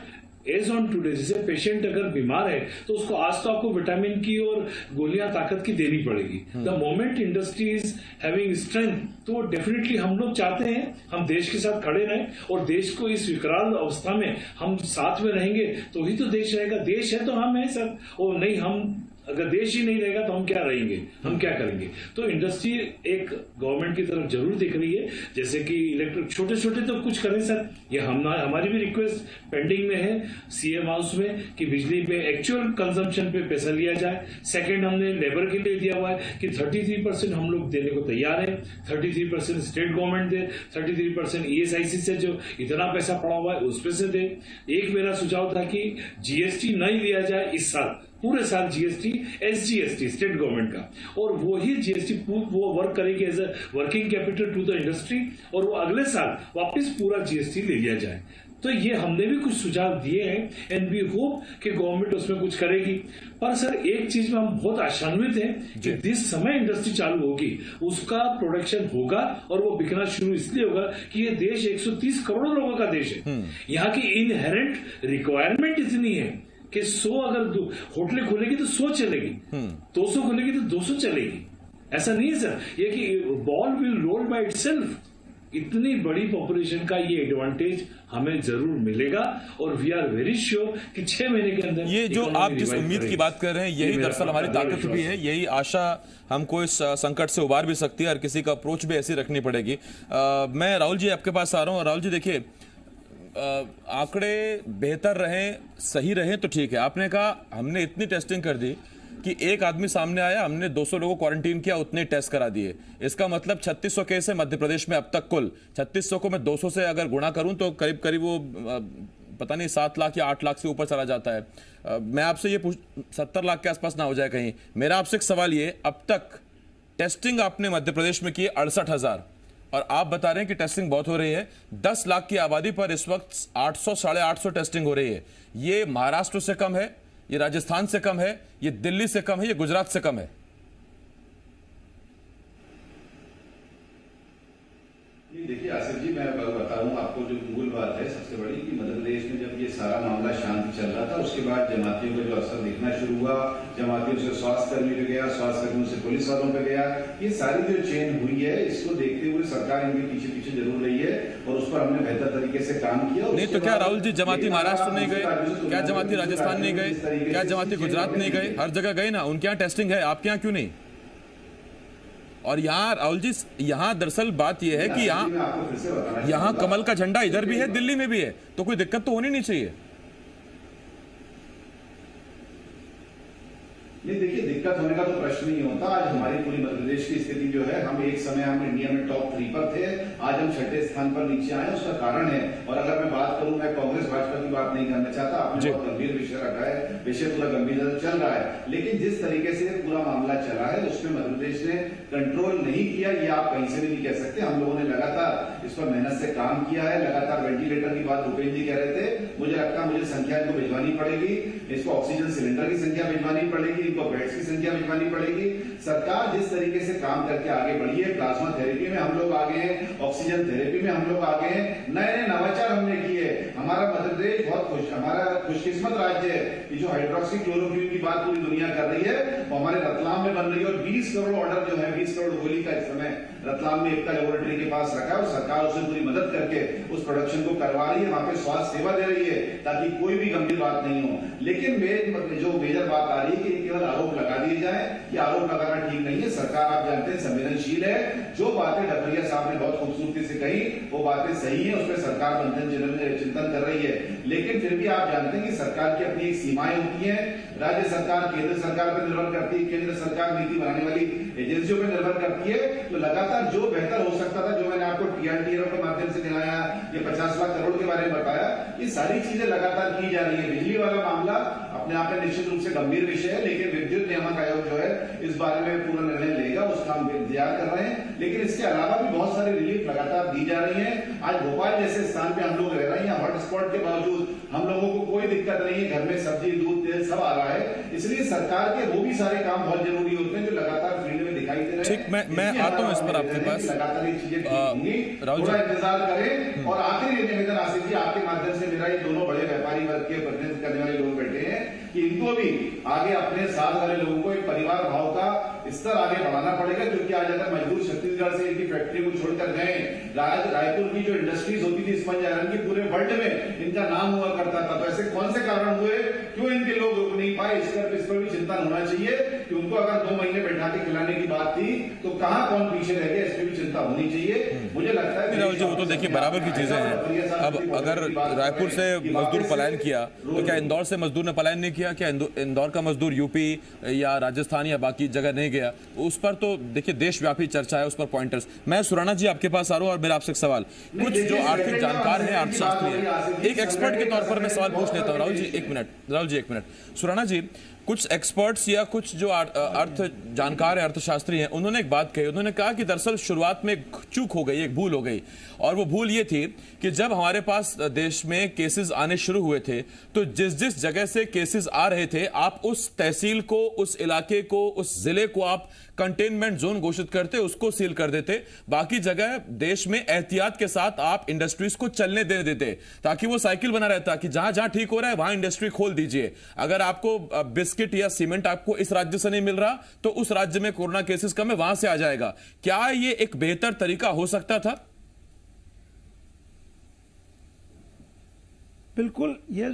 एज ऑन टूडे, जैसे पेशेंट अगर बीमार है तो उसको आज तो आपको विटामिन की और गोलियां ताकत की देनी पड़ेगी। The moment industry is having strength, तो डेफिनेटली हम लोग चाहते हैं हम देश के साथ खड़े रहें और देश को इस विकराल अवस्था में हम साथ में रहेंगे तो ही तो देश रहेगा। देश है तो हम हैं सर, और नहीं हम अगर देश ही नहीं रहेगा तो हम क्या रहेंगे, हम क्या करेंगे? तो इंडस्ट्री एक गवर्नमेंट की तरफ जरूर दिख रही है, जैसे कि इलेक्ट्रिक छोटे छोटे तो कुछ करें सर। ये हमारी भी रिक्वेस्ट पेंडिंग में है सीएम हाउस में कि बिजली पे एक्चुअल कंजम्पशन पे पैसा लिया जाए। सेकंड, हमने लेबर के लिए दिया हुआ है कि 33% हम लोग देने को तैयार है, 33% स्टेट गवर्नमेंट दे, 33% ESIC से जो इतना पैसा पड़ा हुआ है उस पे से दे। एक मेरा सुझाव था कि GST नहीं लिया जाए इस साल, पूरे साल GST SGST स्टेट गवर्नमेंट का, और वो ही GST वो वर्क करेगी as a working capital to the industry, और वो अगले साल वापस पूरा GST ले लिया जाए। तो ये हमने भी कुछ सुझाव दिए हैं एंड वी होप कि गवर्नमेंट उसमें कुछ करेगी। पर सर, एक चीज में हम बहुत आशान्वित हैं कि जिस समय इंडस्ट्री चालू होगी उसका प्रोडक्शन होगा और वो बिकना शुरू इसलिए होगा कि ये देश 130 करोड़ लोगों का देश है। यहाँ की इनहेरेंट रिक्वायरमेंट इतनी है कि 100 अगर होटलें खुलेगी तो 100 चलेगी, 200 खुलेगी तो 200 चलेगी। ऐसा नहीं है सर, ये कि ball will roll by itself. इतनी बड़ी पॉपुलेशन का ये एडवांटेज हमें जरूर मिलेगा और वी आर वेरी श्योर कि 6 महीने के अंदर ये जो आप जिस उम्मीद की बात कर रहे हैं यही दरअसल हमारी ताकत भी है, यही आशा हमको इस संकट से उबार भी सकती है और किसी का अप्रोच भी ऐसी रखनी पड़ेगी। मैं राहुल जी आपके पास आ रहा हूँ। राहुल जी, देखिए, आंकड़े बेहतर रहें, सही रहें तो ठीक है। आपने कहा हमने इतनी टेस्टिंग कर दी कि एक आदमी सामने आया, हमने 200 लोगों को क्वारंटीन किया, उतने टेस्ट करा दिए। इसका मतलब 3600 केस है मध्य प्रदेश में अब तक कुल। 3600 को मैं 200 से अगर गुणा करूं तो करीब करीब वो पता नहीं 7 लाख या 8 लाख से ऊपर चला जाता है। मैं आपसे ये 70 लाख के आसपास ना हो जाए कहीं। मेरा आपसे एक सवाल ये, अब तक टेस्टिंग आपने मध्य प्रदेश में की 68,000 और आप बता रहे हैं कि टेस्टिंग बहुत हो रही है। 10 लाख की आबादी पर इस वक्त 800 साढ़े 800 टेस्टिंग हो रही है। ये महाराष्ट्र से कम है, ये राजस्थान से कम है, ये दिल्ली से कम है, ये गुजरात से कम है? देखिए आसिफ जी, मैं बताऊं आपको जो मूल बात है सबसे बड़ी कि मध्य प्रदेश में जब ये सारा मामला शांत चल रहा था, उसके बाद जमातियों का जो असर दिखना शुरू हुआ, जमातियों से स्वास्थ्य कर्मी पे गया, स्वास्थ्य कर्मियों से पुलिस वालों पे गया, ये सारी जो चेन हुई है, इसको देखते हुए सरकार इनके पीछे पीछे जरूर रही है और उस पर हमने बेहतर तरीके से काम किया। नहीं तो क्या राहुल जी जमाती महाराष्ट्र नहीं गए, क्या जमाती राजस्थान नहीं गए, क्या जमाती गुजरात नहीं गए? हर जगह गए ना, उनके यहाँ टेस्टिंग है, आपके यहाँ क्यों नहीं? और यहाँ राहुल जी, यहाँ दरअसल बात यह है कि यहाँ कमल का झंडा इधर भी है, दिल्ली में भी है, तो कोई दिक्कत तो होनी नहीं चाहिए। नहीं देखिए, दिक्कत होने का तो प्रश्न नहीं होता। आज हमारी पूरी मध्य प्रदेश की स्थिति जो है, हम एक समय हम इंडिया में टॉप 3 पर थे, आज हम 6ठे स्थान पर नीचे आए, उसका कारण है। और अगर मैं बात करूं, मैं कांग्रेस भाजपा की बात नहीं करना चाहता, आपने बहुत गंभीर विषय रखा है, विषय पूरा गंभीर चल रहा है, लेकिन जिस तरीके से पूरा मामला चला है उसमें मध्य प्रदेश ने कंट्रोल नहीं किया, ये आप कहीं से भी नहीं कह सकते। हम लोगों ने लगातार इस पर मेहनत से काम किया है, लगातार वेंटिलेटर की बात भूपेंद्र जी कह रहे थे, मुझे लगता है मुझे संख्या इनको भिजवानी पड़ेगी, इसको ऑक्सीजन सिलेंडर की संख्या भिजवानी पड़ेगी, इनको बेड्स की संख्या भिजवानी पड़ेगी। सरकार जिस तरीके से काम करके आगे बढ़ी है, प्लाज्मा थेरेपी में हम लोग आगे हैं, ऑक्सीजन थेरेपी में हम लोग आगे हैं, नए नए नवाचार हमने किए। हमारा मध्य प्रदेश बहुत हमारा खुशकिस्मत राज्य है कि जो हाइड्रोक्सी क्लोरोक्विन की बात पूरी दुनिया कर रही है वो हमारे रतलाम में बन रही है। और 20 करोड़ ऑर्डर जो है, 20 करोड़ गोली का इस समय रतलाम में एकता लेबोरेटरी के पास रखा है और सरकार उसे पूरी मदद करके उस प्रोडक्शन को करवा रही है, वहां पे स्वास्थ्य सेवा दे रही है ताकि कोई भी गंभीर बात नहीं हो। लेकिन जो मेजर बात आ रही है कि केवल आरोप लगा दिए जाए, ये आरोप लगाना ठीक नहीं है। सरकार आप जानते हैं संवेदनशील है, जो बातें डबरिया साहब ने बहुत खूबसूरती से कही वो बातें सही है, उसमें सरकार चिंतन कर रही है। लेकिन फिर भी आप जानते हैं कि सरकार की अपनी एक सीमाएं होती हैं। राज्य सरकार केंद्र सरकार पर निर्भर करती है, केंद्र सरकार नीति बनाने वाली एजेंसियों पर निर्भर करती है। तो लगातार जो बेहतर हो सकता था, जो मैंने आपको TRTR के माध्यम से दिलाया, ये 50 लाख करोड़ के बारे में बताया, ये सारी चीजें लगातार की जा रही है। बिजली वाला मामला अपने आप में निश्चित रूप से गंभीर विषय है, लेकिन विद्युत नियामक आयोग जो है इस बारे में पूरा निर्णय लेगा, उसका हम इंतजार कर रहे हैं। लेकिन इसके अलावा भी बहुत सारी रिलीफ लगातार दी जा रही है। आज भोपाल जैसे स्थान पे हम लोग रह रहे हैं, हॉटस्पॉट के बावजूद हम लोगों को कोई दिक्कत नहीं है, घर में सब्जी दूध तेल सब आ रहा है। इसलिए सरकार के वो भी सारे काम बहुत जरूरी होते हैं जो लगातार फील्ड में दिखाई दे रहे हैं। ठीक, मैं आता हूं इस पर आपके पास। लगातार ये चीजें होंगी, थोड़ा इंतजार करें। और आखिरी निवेदन आसिफ जी आपके माध्यम से मेरा, ये दोनों बड़े व्यापारी वर्ग के प्रतिनिधित्व करने वाले लोग बैठे हैं कि इनको भी आगे अपने साथ वाले लोगों को एक परिवार भाव का स्तर आगे बढ़ाना पड़ेगा, क्योंकि आज अगर मजदूर छत्तीसगढ़ से इनकी फैक्ट्री को छोड़कर गए, रायपुर की जो इंडस्ट्रीज होती थी स्पंज आयरन की, पूरे वर्ल्ड में इनका नाम हुआ करता था। तो ऐसे कौन से कारण हुए, क्यों इनके लोग रुक नहीं पाए, इस पर भी चिंता होना चाहिए कि उनको अगर 2 महीने बैठा के खिलाने की बात थी तो कहां कौन पीछे रह गया, इस पर भी चिंता होनी चाहिए। मुझे लगता है राहुल जी, वो तो देखिए बराबर की चीजें हैं। अब अगर रायपुर से मजदूर पलायन किया तो क्या इंदौर से मजदूर ने पलायन नहीं किया? क्या इंदौर का मजदूर यूपी या राजस्थान या बाकी जगह नहीं गया? उस पर तो देखिए देशव्यापी चर्चा है, उस पर पॉइंटर्स। मैं सुराना जी आपके पास आ रहा हूं और मेरा आपसे एक सवाल, कुछ जो आर्थिक जानकार हैं, अर्थशास्त्री हैं, एक एक्सपर्ट के तौर पर मैं सवाल पूछ लेता हूं। राहुल जी एक मिनट। सुराना जी, कुछ एक्सपर्ट्स या कुछ जो अर्थ जानकार है, अर्थशास्त्री हैं, उन्होंने एक बात कही। उन्होंने कहा कि दरअसल शुरुआत में एक चूक हो गई, एक भूल हो गई, और वो भूल ये थी कि जब हमारे पास देश में केसेस आने शुरू हुए थे तो जिस जिस जगह से केसेस आ रहे थे, आप उस तहसील को, उस इलाके को, उस जिले को आप कंटेनमेंट जोन घोषित करते, उसको सील कर देते। बाकी जगह देश में एहतियात के साथ आप इंडस्ट्रीज को चलने दे देते, ताकि वो साइकिल बना रहता कि जहां जहां ठीक हो रहा है वहां इंडस्ट्री खोल दीजिए। अगर आपको बिस्किट या सीमेंट आपको इस राज्य से नहीं मिल रहा तो उस राज्य में कोरोना केसेस कम है, वहां से आ जाएगा। क्या ये एक बेहतर तरीका हो सकता था? बिल्कुल। ये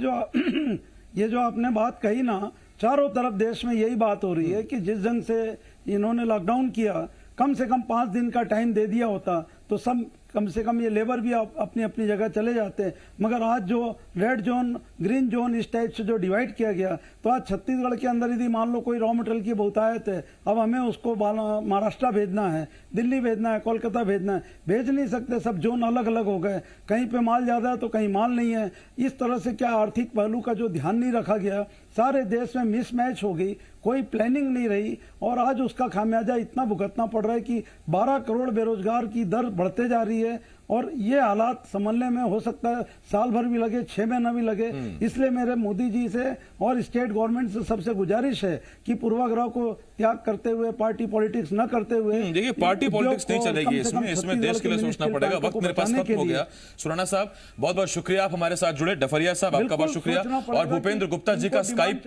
जो आपने बात कही ना, चारों तरफ देश में यही बात हो रही है कि जिस दिन से इन्होंने लॉकडाउन किया, कम से कम 5 दिन का टाइम दे दिया होता तो सब कम से कम ये लेबर भी अपनी अपनी जगह चले जाते हैं। मगर आज जो रेड जोन ग्रीन जोन इस टाइप से जो डिवाइड किया गया, तो आज छत्तीसगढ़ के अंदर यदि मान लो कोई रॉ मटेरियल की बहुतायत है, अब हमें उसको महाराष्ट्र भेजना है, दिल्ली भेजना है, कोलकाता भेजना है, भेज नहीं सकते, सब जोन अलग अलग हो गए, कहीं पे माल ज्यादा है तो कहीं माल नहीं है। इस तरह से क्या आर्थिक पहलू का जो ध्यान नहीं रखा गया, सारे देश में मिसमैच हो गई, कोई प्लानिंग नहीं रही और आज उसका खामियाजा इतना भुगतना पड़ रहा है कि 12 करोड़ बेरोजगार की दर बढ़ते जा रही है और ये हालात संभलने में हो सकता है साल भर भी लगे, 6 महीना भी लगे। इसलिए मेरे मोदी जी से और स्टेट गवर्नमेंट से सबसे गुजारिश है कि पूर्वाग्रह को त्याग करते हुए, पार्टी पॉलिटिक्स न करते हुए, देखिए पार्टी पॉलिटिक्स नहीं चलेगी इसमें देश के लिए सोचना पड़ेगा। वक्त मेरे पास खत्म हो गया। सुराना साहब बहुत बहुत शुक्रिया, आप हमारे साथ जुड़े। डफरिया साहब आपका बहुत शुक्रिया। और भूपेंद्र गुप्ता जी का स्काइप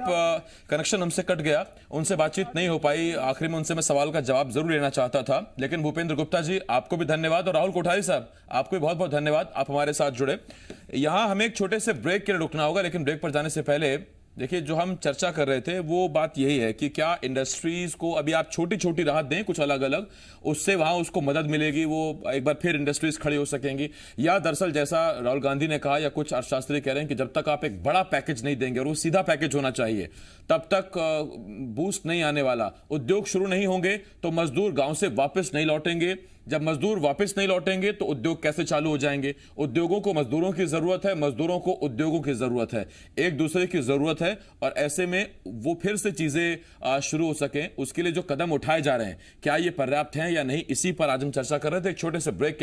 कनेक्शन हमसे कट गया, उनसे बातचीत नहीं हो पाई। आखिर में उनसे मैं सवाल का जवाब जरूर लेना चाहता था, लेकिन भूपेंद्र गुप्ता जी आपको भी धन्यवाद और राहुल कोठारी साहब आपको भी बहुत बहुत धन्यवाद, आप हमारे साथ जुड़े। यहां हमें एक छोटे से ब्रेक के लिए रुकना होगा, लेकिन ब्रेक पर जाने से पहले देखिए जो हम चर्चा कर रहे थे वो बात यही है कि क्या इंडस्ट्रीज को अभी आप छोटी छोटी राहत दें कुछ अलग अलग, उससे वहां उसको मदद मिलेगी, वो एक बार फिर इंडस्ट्रीज खड़ी हो सकेंगी, या दरअसल जैसा राहुल गांधी ने कहा या कुछ अर्थशास्त्री कह रहे हैं कि जब तक आप एक बड़ा पैकेज नहीं देंगे और वो सीधा पैकेज होना चाहिए तब तक बूस्ट नहीं आने वाला। उद्योग शुरू नहीं होंगे तो मजदूर गांव से वापस नहीं लौटेंगे, जब मजदूर वापस नहीं लौटेंगे तो उद्योग कैसे चालू हो जाएंगे। उद्योगों को मजदूरों की जरूरत है, मजदूरों को उद्योगों की जरूरत है, एक दूसरे की जरूरत है, और ऐसे में वो फिर से चीजें शुरू हो सकें उसके लिए जो कदम उठाए जा रहे हैं क्या ये पर्याप्त हैं या नहीं, इसी पर आज हम चर्चा कर रहे थे। एक छोटे से ब्रेक के